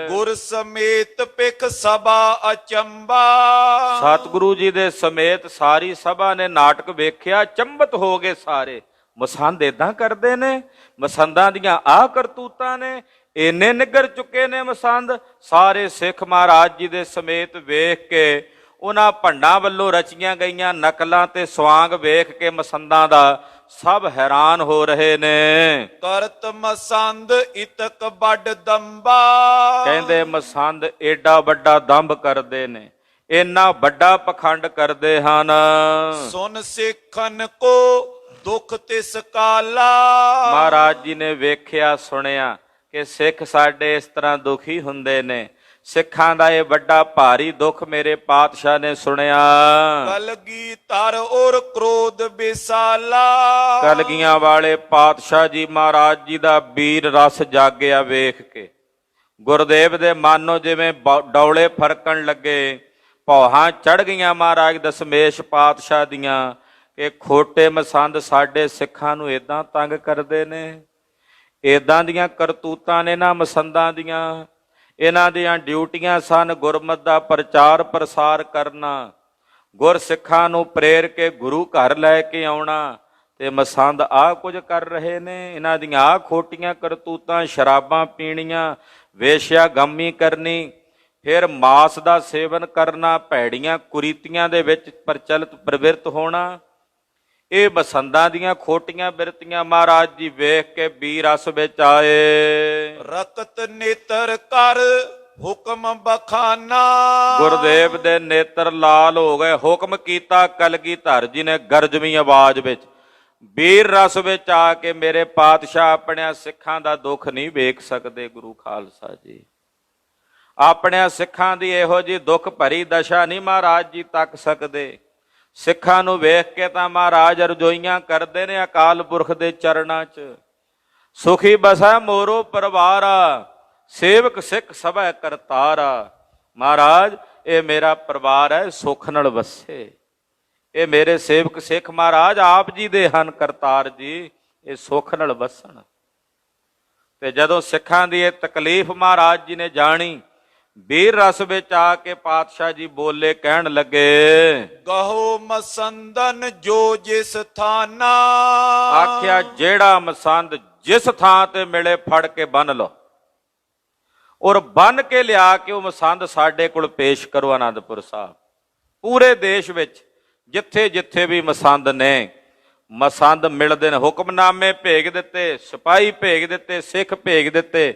ਗੁਰ ਸਮੇਤ ਪਿਖ ਸਭਾ ਅਚੰਬਾ, ਸਤਿਗੁਰੂ ਜੀ ਦੇ ਸਮੇਤ ਸਾਰੀ ਸਭਾ ਨੇ ਨਾਟਕ ਵੇਖਿਆ, ਚੰਬਤ ਹੋ ਗਏ ਸਾਰੇ। ਮਸੰਦ ਏਦਾਂ ਕਰਦੇ ਨੇ, ਮਸੰਦਾਂ ਦੀਆਂ ਆਹ ਕਰਤੂਤਾਂ ਨੇ, ਇੰਨੇ ਨਿੱਗਰ ਚੁੱਕੇ ਨੇ ਮਸੰਦ। ਸਾਰੇ ਸਿੱਖ ਮਹਾਰਾਜ ਜੀ ਦੇ ਸਮੇਤ ਵੇਖ ਕੇ ਉਹਨਾਂ ਭੰਡਾਂ ਵੱਲੋਂ ਰਚੀਆਂ ਗਈਆਂ ਨਕਲਾਂ ਤੇ ਸਵਾਂਗ ਵੇਖ ਕੇ ਮਸੰਦਾਂ ਦਾ ਸਭ ਹੈਰਾਨ ਹੋ ਰਹੇ ਨੇ। ਕਰਤ ਮਸੰਦ ਇਤਕ ਵੱਡ ਦੰਬਾ, ਕਹਿੰਦੇ ਮਸੰਦ ਏਡਾ ਵੱਡਾ ਦੰਭ ਕਰਦੇ ਨੇ, ਇੰਨਾ ਵੱਡਾ ਪਖੰਡ ਕਰਦੇ ਹਨ। ਸੁਨ ਸਿੱਖਨ ਕੋ ਦੁੱਖ ਤਿਸ ਕਾਲਾ, ਮਹਾਰਾਜ ਜੀ ਨੇ ਵੇਖਿਆ ਸੁਣਿਆ ਕਿ ਸਿੱਖ ਸਾਡੇ ਇਸ ਤਰ੍ਹਾਂ ਦੁਖੀ ਹੁੰਦੇ ਨੇ। ਸਿੱਖਾਂ ਦਾ ਇਹ ਵੱਡਾ ਭਾਰੀ ਦੁੱਖ ਮੇਰੇ ਪਾਤਸ਼ਾਹ ਨੇ ਸੁਣਿਆ। ਕਲਗੀ ਧਰ ਔਰ ਕ੍ਰੋਧ ਬਿਸਾਲਾ, ਕਲਗੀਆਂ ਵਾਲੇ ਪਾਤਸ਼ਾਹ ਜੀ ਮਹਾਰਾਜ ਜੀ ਦਾ ਵੀਰ ਰਸ ਜਾਗਿਆ ਵੇਖ ਕੇ। ਗੁਰਦੇਵ ਦੇ ਮਾਨੋ ਜਿਵੇਂ ਡੌਲੇ ਫਰਕਣ ਲੱਗੇ, ਭੌਹਾਂ ਚੜ ਗਈਆਂ ਮਹਾਰਾਜ ਦਸ਼ਮੇਸ਼ ਪਾਤਸ਼ਾਹ ਦੀਆਂ ਕਿ ਖੋਟੇ ਮਸੰਦ ਸਾਡੇ ਸਿੱਖਾਂ ਨੂੰ ਏਦਾਂ ਤੰਗ ਕਰਦੇ ਨੇ। ਏਦਾਂ ਦੀਆਂ ਕਰਤੂਤਾਂ ਨੇ ਨਾ ਮਸੰਦਾਂ ਦੀਆਂ। ਇਹਨਾਂ ਦੀਆਂ ਡਿਊਟੀਆਂ ਸਨ ਗੁਰਮਤਿ ਦਾ ਪ੍ਰਚਾਰ ਪ੍ਰਸਾਰ ਕਰਨਾ, ਗੁਰ ਸਿੱਖਾਂ ਨੂੰ ਪ੍ਰੇਰ ਕੇ ਗੁਰੂ ਘਰ ਲੈ ਕੇ ਆਉਣਾ, ਤੇ ਮਸੰਦ ਆਹ ਕੁਝ ਕਰ ਰਹੇ ਨੇ। ਇਹਨਾਂ ਦੀਆਂ ਆਹ ਖੋਟੀਆਂ ਕਰਤੂਤਾਂ, ਸ਼ਰਾਬਾਂ ਪੀਣੀਆਂ, ਵੇਸ਼ਿਆ ਗੰਮੀ ਕਰਨੀ, ਫਿਰ ਮਾਸ ਦਾ ਸੇਵਨ ਕਰਨਾ, ਭੈੜੀਆਂ ਕੁਰੀਤੀਆਂ ਦੇ ਵਿੱਚ ਪ੍ਰਚਲਿਤ ਪ੍ਰਵਿਰਤ ਹੋਣਾ, ਇਹ ਮਸੰਦਾਂ ਦੀਆਂ ਖੋਟੀਆਂ ਬਿਰਤੀਆਂ ਮਹਾਰਾਜ ਜੀ ਵੇਖ ਕੇ ਬੀ ਰਸ ਵਿੱਚ ਆਏ। ਰਕਤ ਨੇਤਰ ਕਰ ਹੁਕਮ ਬਖਾਨਾ। ਗੁਰਦੇਵ ਦੇ ਨੇਤਰ ਲਾਲ ਹੋ ਗਏ। ਹੁਕਮ ਕੀਤਾ ਕਲਗੀਧਰ ਜੀ ਨੇ ਗਰਜਵੀਂ ਆਵਾਜ਼ ਵਿੱਚ, ਬੀਰ ਰਸ ਵਿੱਚ ਆ ਕੇ ਮੇਰੇ ਪਾਤਸ਼ਾਹ ਆਪਣਿਆਂ ਸਿੱਖਾਂ ਦਾ ਦੁੱਖ ਨਹੀਂ ਵੇਖ ਸਕਦੇ। ਗੁਰੂ ਖਾਲਸਾ ਜੀ ਆਪਣਿਆਂ ਸਿੱਖਾਂ ਦੀ ਇਹੋ ਜਿਹੀ ਦੁੱਖ ਭਰੀ ਦਸ਼ਾ ਨਹੀਂ ਮਹਾਰਾਜ ਜੀ ਤੱਕ ਸਕਦੇ। ਸਿੱਖਾਂ ਨੂੰ ਵੇਖ ਕੇ ਤਾਂ ਮਹਾਰਾਜ ਰਜੋਈਆਂ ਕਰਦੇ ਨੇ ਅਕਾਲ ਪੁਰਖ ਦੇ ਚਰਨਾਂ 'ਚ। ਸੁਖੀ ਬਸੈ ਮੋਰੋ ਪਰਿਵਾਰਾ, ਸੇਵਕ ਸਿੱਖ ਸਭੈ ਕਰਤਾਰਾ। ਮਹਾਰਾਜ ਇਹ ਮੇਰਾ ਪਰਿਵਾਰ ਹੈ, ਸੁੱਖ ਨਾਲ ਵਸੇ। ਇਹ ਮੇਰੇ ਸੇਵਕ ਸਿੱਖ ਮਹਾਰਾਜ ਆਪ ਜੀ ਦੇ ਹਨ ਕਰਤਾਰ ਜੀ, ਇਹ ਸੁੱਖ ਨਾਲ ਵਸਣ। ਤੇ ਜਦੋਂ ਸਿੱਖਾਂ ਦੀ ਇਹ ਤਕਲੀਫ ਮਹਾਰਾਜ ਜੀ ਨੇ ਜਾਣੀ, ਬੀਰ ਰਸ ਵਿੱਚ ਆ ਕੇ ਪਾਤਸ਼ਾਹ ਜੀ ਬੋਲੇ, ਕਹਿਣ ਲੱਗੇ, ਕਹੋ ਮਸੰਦਨ ਜੋ ਜਿਸ ਥਾਨਾ। ਆਖਿਆ ਜਿਹੜਾ ਮਸੰਦ ਜਿਸ ਥਾਂ ਤੇ ਮਿਲੇ ਫੜ ਕੇ ਬੰਨ ਲਓ, ਔਰ ਬੰਨ ਕੇ ਲਿਆ ਕੇ ਉਹ ਮਸੰਦ ਸਾਡੇ ਕੋਲ ਪੇਸ਼ ਕਰੋ ਆਨੰਦਪੁਰ ਸਾਹਿਬ। ਪੂਰੇ ਦੇਸ਼ ਵਿੱਚ ਜਿੱਥੇ ਜਿੱਥੇ ਵੀ ਮਸੰਦ ਨੇ, ਮਸੰਦ ਮਿਲਦੇ ਨੇ, ਹੁਕਮਨਾਮੇ ਭੇਜ ਦਿੱਤੇ, ਸਿਪਾਹੀ ਭੇਜ ਦਿੱਤੇ, ਸਿੱਖ ਭੇਜ ਦਿੱਤੇ।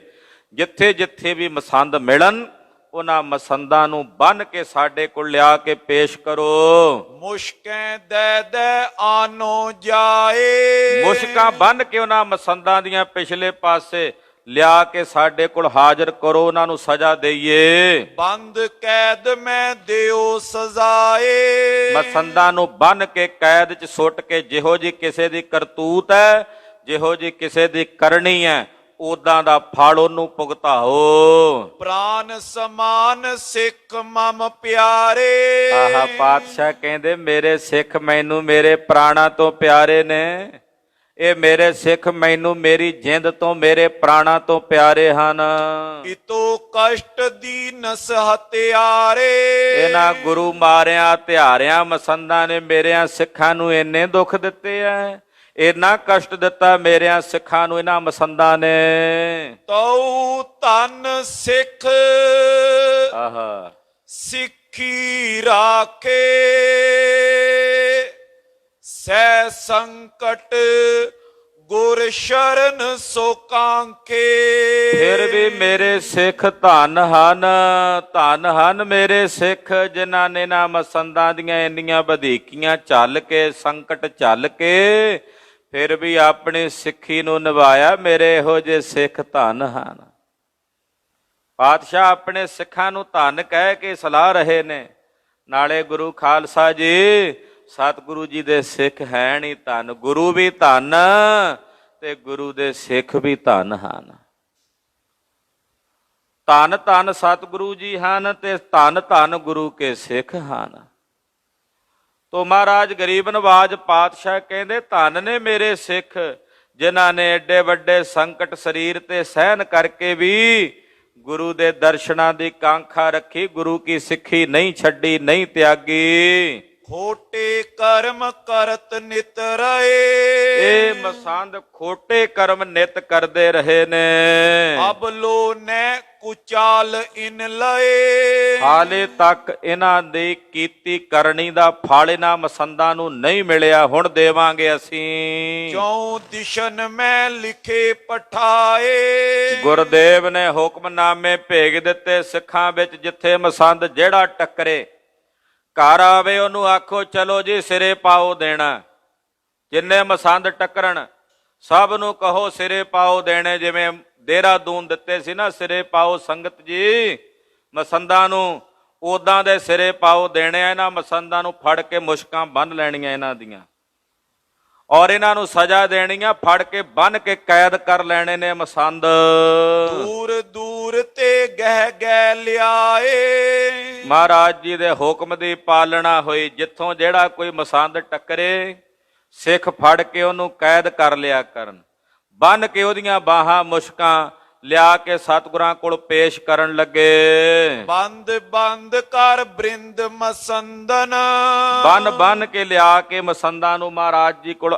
ਜਿੱਥੇ ਜਿੱਥੇ ਵੀ ਮਸੰਦ ਮਿਲਣ, ਉਹਨਾਂ ਮਸੰਦਾਂ ਨੂੰ ਬੰਨ ਕੇ ਸਾਡੇ ਕੋਲ ਲਿਆ ਕੇ ਪੇਸ਼ ਕਰੋ। ਮੁਸ਼ਕਾਂ ਦੇ ਦੇ ਆਨੋ ਜਾਏ। ਮੁਸ਼ਕਾਂ ਬੰਨ ਕੇ ਉਹਨਾਂ ਮਸੰਦਾਂ ਦੀਆਂ ਪਿਛਲੇ ਪਾਸੇ ਲਿਆ ਕੇ ਸਾਡੇ ਕੋਲ ਹਾਜ਼ਰ ਕਰੋ, ਉਹਨਾਂ ਨੂੰ ਸਜ਼ਾ ਦੇਈਏ। ਬੰਦ ਕੈਦ ਮੈਂ ਦਿਓ ਸਜ਼ਾਏ। ਮਸੰਦਾਂ ਨੂੰ ਬੰਨ ਕੇ ਕੈਦ 'ਚ ਸੁੱਟ ਕੇ ਜਿਹੋ ਜੀ ਕਿਸੇ ਦੀ ਕਰਤੂਤ ਹੈ, ਜਿਹੋ ਜੀ ਕਿਸੇ ਦੀ ਕਰਨੀ ਹੈ, ਉਦਾਂ ਦਾ ਫਲ ਉਹਨੂੰ ਭੁਗਤਾਓ। ਪ੍ਰਾਨ ਸਮਾਨ ਸਿੱਖ ਮਮ ਪਿਆਰੇ। ਆਹਾ ਪਾਤਸ਼ਾਹ ਕਹਿੰਦੇ ਮੇਰੇ ਸਿੱਖ ਮੈਨੂੰ ਮੇਰੇ ਪ੍ਰਾਣਾਂ ਤੋਂ ਪਿਆਰੇ ਨੇ। ਇਹ ਮੇਰੇ ਸਿੱਖ ਮੈਨੂੰ ਮੇਰੀ ਜਿੰਦ ਤੋਂ, ਮੇਰੇ ਪ੍ਰਾਣਾਂ ਤੋਂ ਪਿਆਰੇ ਹਨ। ਇਤੋ ਕਸ਼ਟ ਦੀ ਨਸ ਹਤਿਆਰੇ। ਇਹਨਾਂ ਗੁਰੂ ਮਾਰਿਆਂ ਧਿਆਰਿਆਂ ਮਸੰਦਾਂ ਨੇ ਮੇਰਿਆਂ ਸਿੱਖਾਂ ਨੂੰ ਇੰਨੇ ਦੁੱਖ ਦਿੱਤੇ ਐ, ਇੰਨਾ ਕਸ਼ਟ ਦਿੱਤਾ ਮੇਰਿਆਂ ਸਿੱਖਾਂ ਨੂੰ ਇਹਨਾਂ ਮਸੰਦਾਂ ਨੇ। ਤਉ ਧਨ ਸਿੱਖ ਆਹਾ ਸਿੱਖੀ ਰਾਖੇ। ਸੈ ਸੰਕਟ ਗੁਰ ਸ਼ਰਨ ਸੋ ਕਾਂਕੇ। ਫਿਰ ਵੀ ਮੇਰੇ ਸਿੱਖ ਧਨ ਹਨ, ਧਨ ਹਨ ਮੇਰੇ ਸਿੱਖ, ਜਿਨ੍ਹਾਂ ਨੇ ਨਾ ਮਸੰਦਾਂ ਦੀਆਂ ਇੰਨੀਆਂ ਵਧੀਕੀਆਂ ਝੱਲ ਕੇ, ਸੰਕਟ ਝੱਲ ਕੇ, ਫਿਰ ਵੀ ਆਪਣੀ ਸਿੱਖੀ ਨੂੰ ਨਿਭਾਇਆ। ਮੇਰੇ ਇਹੋ ਜਿਹੇ ਸਿੱਖ ਧਨ ਹਨ। ਪਾਤਸ਼ਾਹ ਆਪਣੇ ਸਿੱਖਾਂ ਨੂੰ ਧਨ ਕਹਿ ਕੇ ਸਲਾਹ ਰਹੇ ਨੇ। ਨਾਲੇ ਗੁਰੂ ਖਾਲਸਾ ਜੀ ਸਤਿਗੁਰੂ ਜੀ ਦੇ ਸਿੱਖ ਹੈ ਨਹੀਂ ਧਨ, ਗੁਰੂ ਵੀ ਧਨ ਤੇ ਗੁਰੂ ਦੇ ਸਿੱਖ ਵੀ ਧਨ ਹਨ। ਧਨ ਧਨ ਸਤਿਗੁਰੂ ਜੀ ਹਨ ਤੇ ਧਨ ਧਨ ਗੁਰੂ ਕੇ ਸਿੱਖ ਹਨ। ਤੋ ਮਹਾਰਾਜ ਗਰੀਬ ਨਵਾਜ ਪਾਤਸ਼ਾਹ ਕਹਿੰਦੇ ਧਨ ਨੇ ਮੇਰੇ ਸਿੱਖ, ਜਿਨ੍ਹਾਂ ਨੇ ਏਡੇ ਵੱਡੇ ਸੰਕਟ ਸਰੀਰ ਤੇ ਸਹਿਨ ਕਰਕੇ ਵੀ ਗੁਰੂ ਦੇ ਦਰਸ਼ਨਾਂ ਦੀ ਕਾਂਖਾ ਰੱਖੀ, ਗੁਰੂ ਕੀ ਸਿੱਖੀ ਨਹੀਂ ਛੱਡੀ, ਨਹੀਂ ਤਿਆਗੀ। ਖੋਟੇ ਕਰਮ ਕਰਤ ਨਿਤ ਰਹੇ। ਇਹ ਮਸੰਦ ਖੋਟੇ ਕਰਮ ਨਿਤ ਕਰਦੇ ਰਹੇ ਨੇ। ਅਬ ਲੋ ਨੇ ਕੁਚਾਲ ਇਨ ਲਏ। ਹਾਲੇ ਤੱਕ ਇਹਨਾਂ ਦੀ ਕੀਤੀ ਕਰਨੀ ਦਾ ਫਲ ਇਹਨਾਂ ਮਸੰਦਾਂ ਨੂੰ ਨਹੀਂ ਮਿਲਿਆ, ਹੁਣ ਦੇਵਾਂਗੇ ਅਸੀਂ। ਚੌ ਦਿਸ਼ਨ ਮੈਂ ਲਿਖੇ ਪਠਾਏ। ਗੁਰਦੇਵ ਨੇ ਹੁਕਮਨਾਮੇ ਭੇਜ ਦਿੱਤੇ ਸਿੱਖਾਂ ਵਿੱਚ, ਜਿੱਥੇ ਮਸੰਦ ਜਿਹੜਾ ਟੱਕਰੇ ਘਰ ਆਵੇ ਉਹਨੂੰ ਆਖੋ ਚਲੋ ਜੀ ਸਿਰੇ ਪਾਓ ਦੇਣਾ। ਜਿੰਨੇ ਮਸੰਦ ਟੱਕਰਨ ਸਭ ਨੂੰ ਕਹੋ ਸਿਰੇ ਪਾਓ ਦੇਣੇ। ਜਿਵੇਂ ਦੇਹਰਾਦੂਨ ਦਿੱਤੇ ਸੀ ਨਾ ਸਿਰੇ ਪਾਓ ਸੰਗਤ ਜੀ ਮਸੰਦਾਂ ਨੂੰ, ਉਦਾਂ ਦੇ ਸਿਰੇ ਪਾਓ ਦੇਣੇ ਆ। ਇਹਨਾਂ ਮਸੰਦਾਂ ਨੂੰ ਫੜ ਕੇ ਮੁਸ਼ਕਾਂ ਬੰਨ੍ਹ ਲੈਣੀਆਂ ਇਹਨਾਂ ਦੀਆਂ, ਔਰ ਇਹਨਾਂ ਨੂੰ ਸਜ਼ਾ ਦੇਣੀ ਆ, ਫੜ ਕੇ ਬੰਨ ਕੇ ਕੈਦ ਕਰ ਲੈਣੇ ਨੇ ਮਸੰਦ। ਦੂਰ ਦੂਰ ਤੇ ਗਹਿ ਗਹਿ ਲਿਆਏ। ਮਹਾਰਾਜ ਜੀ ਦੇ ਹੁਕਮ ਦੀ ਪਾਲਣਾ ਹੋਈ। ਜਿੱਥੋਂ ਜਿਹੜਾ ਕੋਈ ਮਸੰਦ ਟੱਕਰੇ ਸਿੱਖ ਫੜ ਕੇ ਉਹਨੂੰ ਕੈਦ ਕਰ ਲਿਆ ਕਰਨ, ਬੰਨ ਕੇ ਉਹਦੀਆਂ ਬਾਹਾਂ ਮੁਸ਼ਕਾਂ ਲਿਆ ਕੇ ਸਤਿਗੁਰਾਂ ਕੋਲ ਪੇਸ਼ ਕਰਨ ਲੱਗੇ। ਬੰਦ ਬੰਦ ਕਰ ਬ੍ਰਿੰਦ ਮਸੰਦਨ। ਬੰਨ ਬੰਨ ਕੇ ਲਿਆ ਕੇ ਮਸੰਦਾਂ ਨੂੰ ਮਹਾਰਾਜ ਜੀ ਕੋਲ